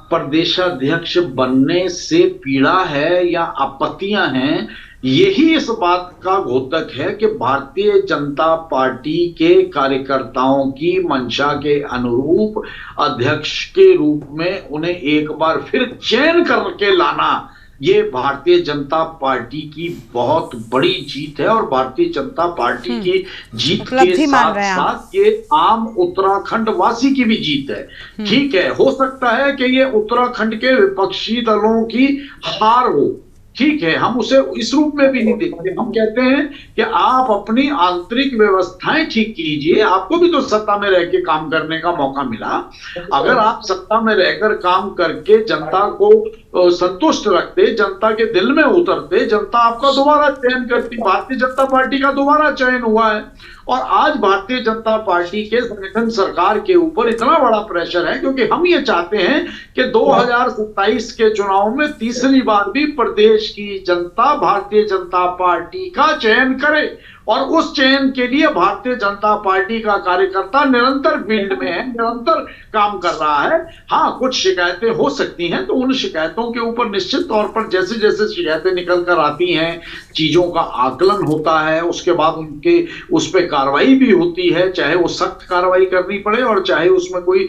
प्रदेशाध्यक्ष बनने से पीड़ा है या आपत्तियां हैं, यही इस बात का द्योतक है कि भारतीय जनता पार्टी के कार्यकर्ताओं की मंशा के अनुरूप अध्यक्ष के रूप में उन्हें एक बार फिर चयन करके लाना, ये भारतीय जनता पार्टी की बहुत बड़ी जीत है। और भारतीय जनता पार्टी की जीत के साथ साथ ये आम उत्तराखंड वासी की भी जीत है। ठीक है, हो सकता है कि ये उत्तराखंड के विपक्षी दलों की हार हो, ठीक है, हम उसे इस रूप में भी नहीं देखते। हम कहते हैं कि आप अपनी आंतरिक व्यवस्थाएं ठीक कीजिए, आपको भी तो सत्ता में रह के काम करने का मौका मिला। अगर आप सत्ता में रहकर काम करके जनता को संतुष्ट रखते, जनता के दिल में उतरते, जनता आपका दोबारा चयन करती। भारतीय जनता पार्टी का दोबारा चयन हुआ है और आज भारतीय जनता पार्टी के संगठन सरकार के ऊपर इतना बड़ा प्रेशर है क्योंकि हम ये चाहते हैं कि 2027 के चुनाव में तीसरी बार भी प्रदेश की जनता भारतीय जनता पार्टी का चयन करे। और उस चयन के लिए भारतीय जनता पार्टी का कार्यकर्ता निरंतर फील्ड में है, निरंतर काम कर रहा है। हाँ, कुछ शिकायतें हो सकती हैं तो उन शिकायतों के ऊपर निश्चित तौर पर जैसे जैसे शिकायतें निकल कर आती हैं, चीजों का आकलन होता है, उसके बाद उनके उस पर कार्रवाई भी होती है, चाहे वो सख्त कार्रवाई करनी पड़े और चाहे उसमें कोई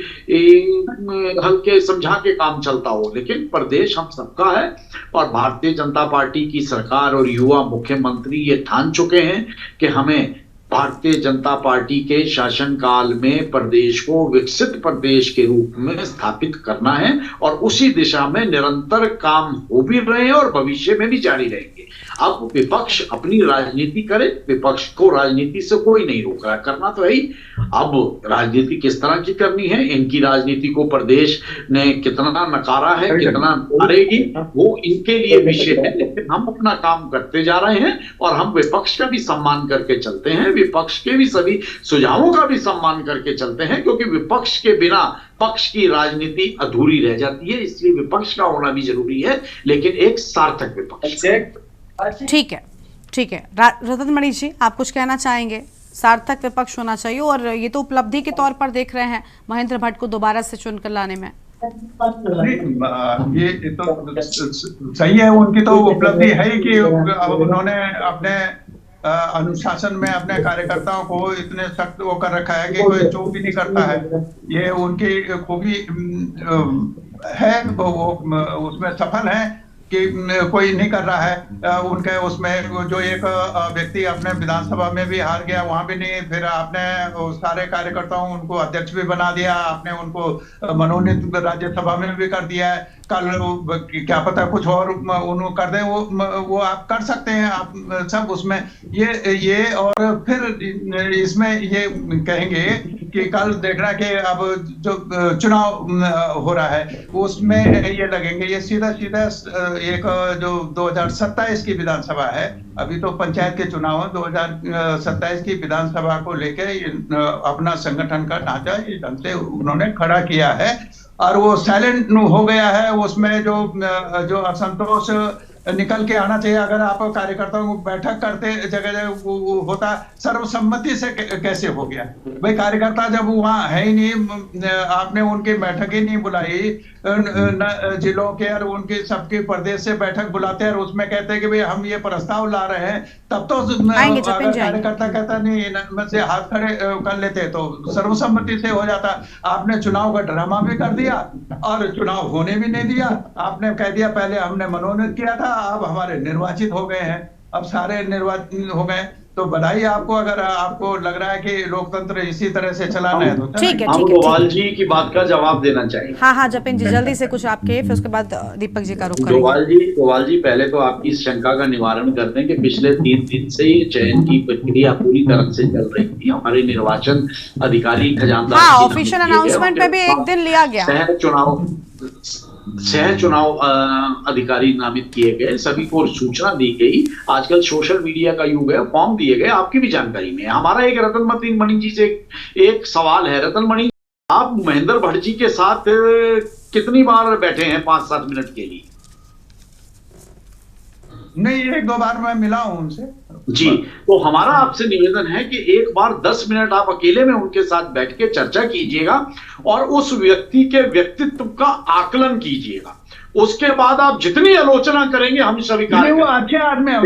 हल्के समझा के काम चलता हो। लेकिन प्रदेश हम सबका है और भारतीय जनता पार्टी की सरकार और युवा मुख्यमंत्री ये ठान चुके हैं कि हमें भारतीय जनता पार्टी के शासनकाल में प्रदेश को विकसित प्रदेश के रूप में स्थापित करना है और उसी दिशा में निरंतर काम हो भी रहे हैं और भविष्य में भी जारी रहेंगे। अब विपक्ष अपनी राजनीति करे, विपक्ष को राजनीति से कोई नहीं रोक रहा, करना तो है ही। अब राजनीति किस तरह की करनी है, इनकी राजनीति को प्रदेश ने कितना नकारा है, कितना नकारेगी, वो इनके लिए विषय है। लेकिन हम अपना काम करते जा रहे हैं और हम विपक्ष का भी सम्मान करके चलते हैं, विपक्ष के भी सभी सुझावों का भी सम्मान करके चलते हैं, क्योंकि विपक्ष के बिना पक्ष की राजनीति अधूरी रह जाती है। इसलिए विपक्ष का होना भी जरूरी है, लेकिन एक सार्थक विपक्ष। ठीक है, ठीक है। रतन मणि जी, आप कुछ कहना चाहेंगे? सार्थक विपक्ष होना चाहिए और ये तो उपलब्धि के तौर पर देख रहे हैं महेंद्र भट्ट को दोबारा से चुनकर लाने में। ये तो सही है, उनकी तो उपलब्धि है कि उन्होंने अपने अनुशासन में अपने कार्यकर्ताओं को इतने सख्त वो कर रखा है कि कोई चूक भी नहीं करता है। ये उनकी खूबी है, वो उसमें सफल है कि कोई नहीं कर रहा है। उनके उसमें जो एक व्यक्ति अपने विधानसभा में भी हार गया, वहां भी नहीं, फिर आपने सारे कार्यकर्ताओं उनको अध्यक्ष भी बना दिया, आपने उनको मनोनीत राज्यसभा में भी कर दिया है। कल क्या पता कुछ और उन्होंने कर दे, वो आप कर सकते हैं, आप सब उसमें ये और फिर इसमें ये कहेंगे कि कल देखना कि अब जो चुनाव हो रहा है उसमें ये लगेंगे, ये सीधा सीधा एक जो 2027 की विधानसभा है, अभी तो पंचायत के चुनाव है, 2027 की विधानसभा को लेके अपना संगठन का ढांचा इस ढंग से उन्होंने खड़ा किया है और वो साइलेंट हो गया है। उसमें जो असंतोष निकल के आना चाहिए। अगर आप कार्यकर्ताओं को बैठक करते जगह जगह होता, सर्वसम्मति से कैसे हो गया भाई? कार्यकर्ता जब वहाँ है ही नहीं, आपने उनकी बैठक ही नहीं बुलाई, जिलों के और उनके सबके प्रदेश से बैठक बुलाते हैं और उसमें कहते हैं कि भाई हम ये प्रस्ताव ला रहे हैं, तब तो कार्यकर्ता कहता नहीं इनमें से हाथ खड़े कर लेते तो सर्वसम्मति से हो जाता। आपने चुनाव का ड्रामा भी कर दिया और चुनाव होने भी नहीं दिया। आपने कह दिया पहले हमने मनोनीत किया था, अब हमारे निर्वाचित हो गए हैं, अब सारे निर्वाचित हो गए। तो बधाई आपको, अगर आपको लग रहा है कि लोकतंत्र इसी तरह से चलाना है तो ठीक है। हम गोपाल जी की बात का जवाब देना चाहिए। हाँ, जतिन जी जल्दी से कुछ आपके, फिर उसके बाद दीपक जी का रुख करेंगे। गोपाल जी पहले तो आपकी शंका का निवारण करते हैं कि पिछले 3 दिन से ये चयन की प्रक्रिया पूरी तरह से चल रही थी। हमारे निर्वाचन अधिकारी खजानदार ऑफिशियल अनाउंसमेंट में भी एक दिन लिया गया, शहर चुनाव अधिकारी नामित किए गए, सभी को सूचना दी गई। आजकल सोशल मीडिया का युग है, फॉर्म दिए गए, आपकी भी जानकारी में। हमारा एक रतन मणि जी से एक सवाल है। रतन मणि, आप महेंद्र भट्ट जी के साथ कितनी बार बैठे हैं 5-7 मिनट के लिए? नहीं, 1-2 बार मैं मिला हूं उनसे जी। तो हमारा आपसे निवेदन है कि एक बार 10 मिनट आप अकेले में उनके साथ बैठ के चर्चा कीजिएगा और उस व्यक्ति के व्यक्तित्व का आकलन कीजिएगा, उसके बाद आप जितनी आलोचना करेंगे हम स्वीकार वो अच्छे आदमी है।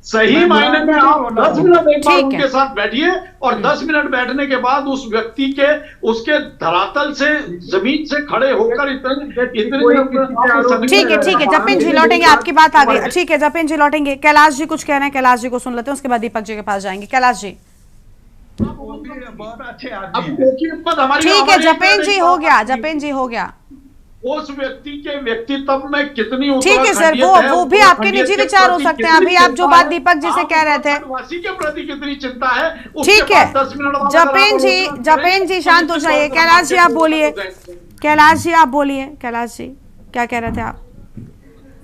सही मायने में आप 10 मिनट एक बार उनके साथ बैठिए और 10 मिनट बैठने के बाद उस व्यक्ति के उसके धरातल से जमीन से खड़े होकर इतने ठीक है जपिन जी लौटेंगे, आपकी बात आ गई। ठीक है जपिन जी लौटेंगे। कैलाश जी कुछ कह रहे हैं, कैलाश जी को सुन लेते हैं, उसके बाद दीपक जी के पास जाएंगे। कैलाश जी बहुत अच्छे आदमी। ठीक है जपेन जी हो गया, जपेन जी हो गया। उस व्यक्ति के व्यक्तित्व में कितनी ठीक है सर, वो भी आपके निजी विचार हो सकते हैं। अभी आप जो बात दीपक जी से कह रहे थे, वासी के प्रति कितनी चिंता है। ठीक है जपेन जी शांत हो जाइए। कैलाश जी आप बोलिए, कैलाश जी आप बोलिए। कैलाश जी क्या कह रहे थे आप?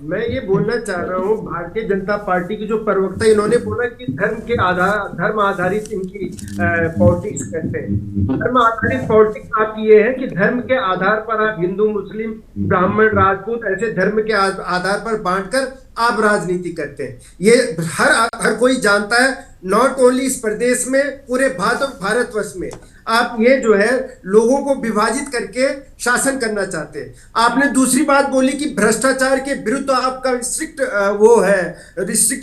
मैं ये बोलना चाह रहा हूँ, भारतीय जनता पार्टी की जो प्रवक्ता इन्होंने बोला कि धर्म आधारित इनकी पॉलिटिक्स करते हैं। धर्म आधारित पॉलिटिक्स आपकी ये है कि धर्म के आधार पर आप हिंदू, मुस्लिम, ब्राह्मण, राजपूत ऐसे धर्म के आधार पर बांटकर आप राजनीति करते हैं। ये हर कोई जानता है, नॉट ओनली इस प्रदेश में, पूरे भारतवर्ष में आप ये जो है लोगों को विभाजित करके शासन करना चाहते हैं। आपने दूसरी बात बोली कि भ्रष्टाचार के विरुद्ध आपका रिस्ट्रिक्ट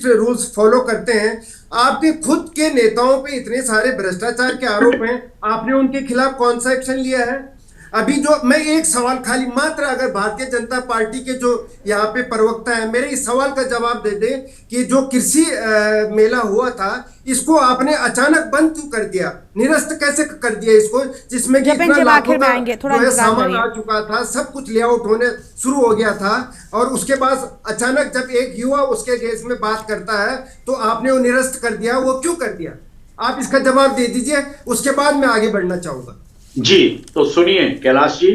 रूल्स फॉलो करते हैं। आपके खुद के नेताओं पे इतने सारे भ्रष्टाचार के आरोप हैं, आपने उनके खिलाफ कौन सा एक्शन लिया है? अभी जो मैं एक सवाल खाली मात्र, अगर भारतीय जनता पार्टी के जो यहाँ पे प्रवक्ता है मेरे इस सवाल का जवाब दे दे कि जो कृषि मेला हुआ था इसको आपने अचानक बंद क्यों कर दिया, निरस्त कैसे कर दिया इसको, जिसमें कि इतना लाखों का सामान आ चुका था, सब कुछ लेआउट होने शुरू हो गया था, और उसके बाद अचानक जब एक युवा उसके केस में बात करता है तो आपने वो निरस्त कर दिया। वो क्यों कर दिया? आप इसका जवाब दे दीजिए, उसके बाद मैं आगे बढ़ना चाहूंगा। जी तो सुनिए कैलाश जी,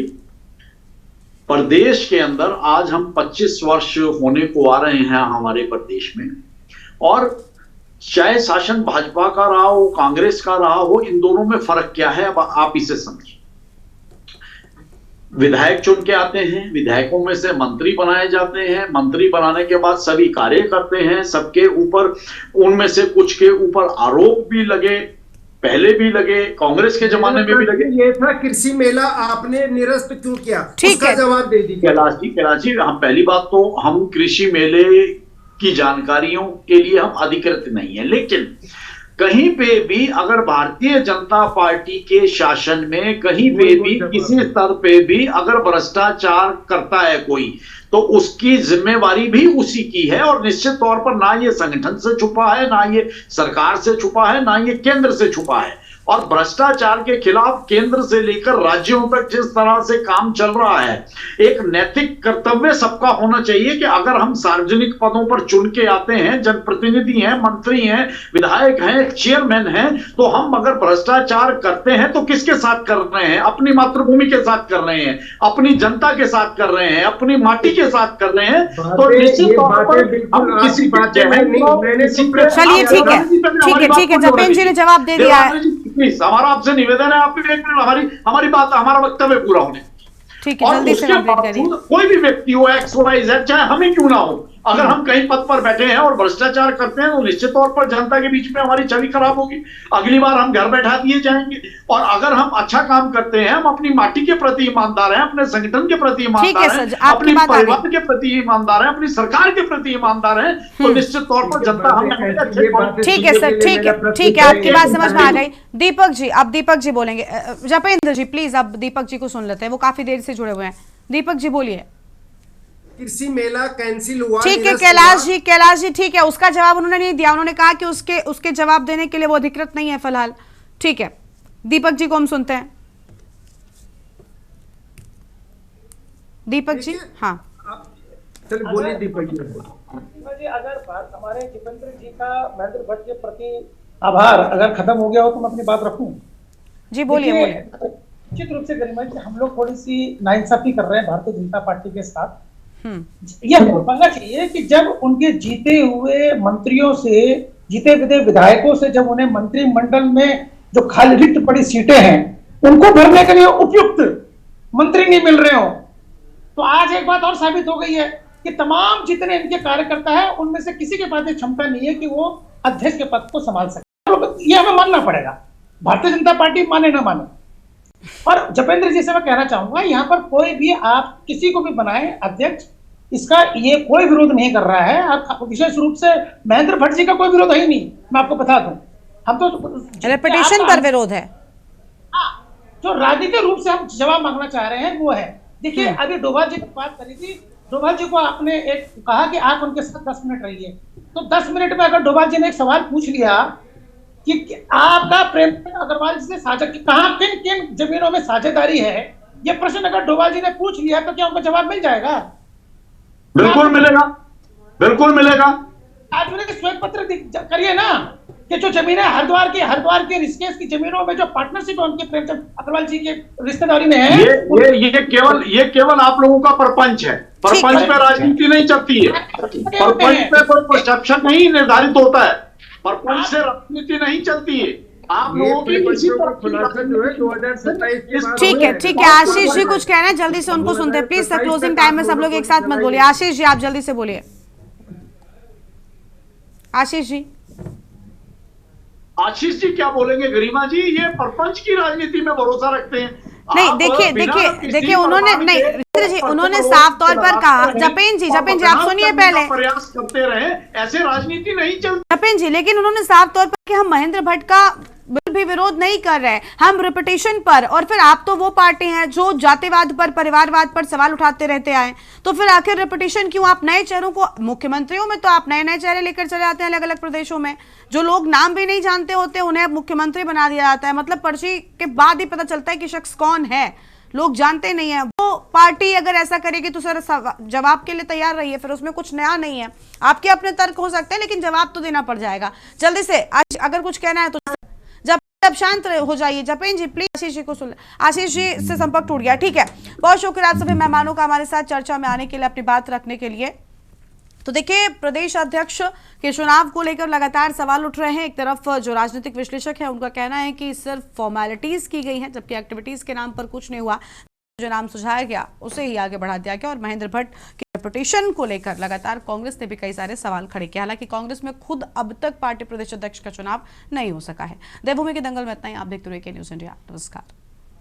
प्रदेश के अंदर आज हम 25 वर्ष होने को आ रहे हैं हमारे प्रदेश में, और चाहे शासन भाजपा का रहा हो, कांग्रेस का रहा हो, इन दोनों में फर्क क्या है अब आप इसे समझिए। विधायक चुन के आते हैं, विधायकों में से मंत्री बनाए जाते हैं, मंत्री बनाने के बाद सभी कार्य करते हैं, सबके ऊपर उनमें से कुछ के ऊपर आरोप भी लगे, पहले भी लगे, कांग्रेस के जमाने में भी लगे। ये था कृषि मेला, आपने निरस्त क्यों किया? ठीक है, जवाब दे दीजिए। कैलाश जी हम पहली बात तो हम कृषि मेले की जानकारियों के लिए हम अधिकृत नहीं है, लेकिन कहीं पे भी अगर भारतीय जनता पार्टी के शासन में कहीं पे भी किसी स्तर पे भी अगर भ्रष्टाचार करता है कोई, तो उसकी जिम्मेवारी भी उसी की है, और निश्चित तौर पर ना ये संगठन से छुपा है, ना ये सरकार से छुपा है, ना ये केंद्र से छुपा है। और भ्रष्टाचार के खिलाफ केंद्र से लेकर राज्यों तक जिस तरह से काम चल रहा है, एक नैतिक कर्तव्य सबका होना चाहिए कि अगर हम सार्वजनिक पदों पर चुन के आते हैं, जनप्रतिनिधि हैं, मंत्री हैं, विधायक हैं, चेयरमैन हैं, तो हम अगर भ्रष्टाचार करते हैं तो किसके साथ कर रहे हैं? अपनी मातृभूमि के साथ कर रहे हैं, अपनी जनता के साथ कर रहे हैं, अपनी माटी के साथ कर रहे हैं। तो निश्चित तौर पर हम किसी चलिए ठीक है जपेन जी ने जवाब दे दिया है। हमारा आपसे निवेदन है, आप भी एक मिनट हमारी बात, हमारा वक्तव्य पूरा होने। ठीक है, जल्दी से कंप्लीट करिए। कोई भी व्यक्ति हो, एक्स वाई जेड, चाहे हम ही क्यों ना हो, अगर हम कहीं पद पर बैठे हैं और भ्रष्टाचार करते हैं तो निश्चित तौर पर जनता के बीच में हमारी छवि खराब होगी, अगली बार हम घर बैठा दिए जाएंगे। और अगर हम अच्छा काम करते हैं, हम अपनी माटी के प्रति ईमानदार हैं, अपने संगठन के प्रति ईमानदार हैं, अपने परिवार के प्रति ईमानदार हैं, अपनी सरकार के प्रति ईमानदार हैं, तो निश्चित तौर पर जनता हमें ठीक है सर, ठीक है आपकी बात समझ में आ गई। दीपक जी, अब दीपक जी बोलेंगे। जपेंद्र जी प्लीज अब दीपक जी को सुन लेते हैं, वो काफी देर से जुड़े हुए हैं। दीपक जी बोलिए। कृषि मेला कैंसिल हुआ। ठीक है कैलाश जी ठीक है, उसका जवाब उन्होंने नहीं दिया। उन्होंने कहा कि उसके जवाब देने के लिए वो अधिकृत नहीं है फिलहाल। ठीक है, दीपक जी को हम सुनते हैं। दीपक जी हाँ चलिए बोलिए दीपक जी। अगर हमारे जितेंद्र जी का महेंद्र भट्ट के प्रति आभार अगर खत्म हो गया हो तो मैं अपनी बात रखूं। जी बोलिए। निश्चित रूप से गरिमा जी, हम लोग थोड़ी सी नाइंसाफी कर रहे हैं भारतीय जनता पार्टी के साथ। यह बोलना चाहिए कि जब उनके जीते हुए मंत्रियों से, जीते हुए विधायकों से, जब उन्हें मंत्रिमंडल में जो खाली रिक्त पड़ी सीटें हैं उनको भरने के लिए उपयुक्त मंत्री नहीं मिल रहे हो, तो आज एक बात और साबित हो गई है कि तमाम जितने इनके कार्यकर्ता हैं उनमें से किसी के पास क्षमता नहीं है कि वो अध्यक्ष के पद को संभाल सके। यह हमें मानना पड़ेगा, भारतीय जनता पार्टी माने ना माने। और जपेंद्र जी से मैं कहना चाहूंगा, यहाँ पर कोई भी आप किसी को भी बनाए अध्यक्ष, इसका ये कोई विरोध नहीं कर रहा है। आप विशेष रूप से महेंद्र भट्ट जी का कोई विरोध है ही नहीं, मैं आपको बता दूं। हम तो रेपुटेशन पर विरोध है। जो राजनीतिक रूप से हम जवाब मांगना चाह रहे हैं वो है, देखिए अभी डोभाल जी की बात करी थी, डोभाल जी को आपने एक कहा कि आप उनके साथ 10 मिनट रहिए, तो 10 मिनट में अगर डोभाल जी ने एक सवाल पूछ लिया कि आपका प्रेम अग्रवाल जी से साझा कहाँ किन किन जमीनों में साझेदारी है, ये प्रश्न अगर डोभाल जी ने पूछ लिया तो क्या उनको जवाब मिल जाएगा? बिल्कुल मिलेगा, बिल्कुल मिलेगा। आज उन्हें श्वेत पत्र करिए ना कि जो जमीनें हरिद्वार के ऋषिकेश की जमीनों में जो पार्टनरशिप है उनके प्रेमचंद अग्रवाल जी के रिश्तेदारी में है, ये केवल आप लोगों का प्रपंच है। प्रपंच पे राजनीति नहीं चलती है, प्रपंच पे कोई परसेप्शन नहीं निर्धारित होता है, प्रपंच से राजनीति नहीं चलती है। आप लोगों की किसी पर खुलासा जो है 2027 ठीक है आशीष जी कुछ कहना है, जल्दी से उनको सुनते हैं प्लीज। क्लोजिंग टाइम में सब लोग एक साथ मत बोलिए। आशीष जी आप जल्दी से बोलिए। आशीष जी क्या बोलेंगे गरिमा जी? ये परपंच की राजनीति में भरोसा रखते हैं। नहीं देखिए उन्होंने नहीं जी उन्होंने साफ तौर पर कहा, जपेन जी आप सुनिए पहले, प्रयास करते रहे, ऐसे राजनीति नहीं चलती जपेन जी, लेकिन उन्होंने साफ तौर पर कि हम महेंद्र भट्ट का बिल्कुल भी विरोध नहीं कर रहे, हम रेपुटेशन पर, और फिर आप तो वो पार्टी हैं जो जातिवाद पर परिवारवाद पर सवाल उठाते रहते आए, तो फिर आखिर रेपुटेशन क्यों? आप नए चेहरों को, मुख्यमंत्रियों में तो आप नए नए चेहरे लेकर चले आते हैं अलग अलग प्रदेशों में, जो लोग नाम भी नहीं जानते होते उन्हें मुख्यमंत्री बना दिया जाता है, मतलब पर्ची के बाद ही पता चलता है कि शख्स कौन है, लोग जानते नहीं है। वो पार्टी अगर ऐसा करेगी तो सर जवाब के लिए तैयार रहिए, फिर उसमें कुछ नया नहीं है, आपके अपने तर्क हो सकते हैं लेकिन जवाब तो देना पड़ जाएगा। जल्दी से अगर कुछ कहना है तो जब शांत हो जाइए। जपेन जी प्लीज आशीष जी को सुन, आशीष जी से संपर्क टूट गया, ठीक है। बहुत शुक्रिया आप सभी मेहमानों का हमारे साथ चर्चा में आने के लिए, अपनी बात रखने के लिए। तो देखिए प्रदेश अध्यक्ष के चुनाव को लेकर लगातार सवाल उठ रहे हैं। एक तरफ जो राजनीतिक विश्लेषक है उनका कहना है कि सिर्फ फॉर्मेलिटीज की गई हैं, जबकि एक्टिविटीज के नाम पर कुछ नहीं हुआ, जो नाम सुझाया गया उसे ही आगे बढ़ा दिया गया। और महेंद्र भट्ट के रेपुटेशन को लेकर लगातार कांग्रेस ने भी कई सारे सवाल खड़े किए, हालांकि कांग्रेस में खुद अब तक पार्टी प्रदेश अध्यक्ष का चुनाव नहीं हो सका है। देवभूमि के दंगल में इतना ही। आप देखते रहिए के न्यूज़ इंडिया। नमस्कार।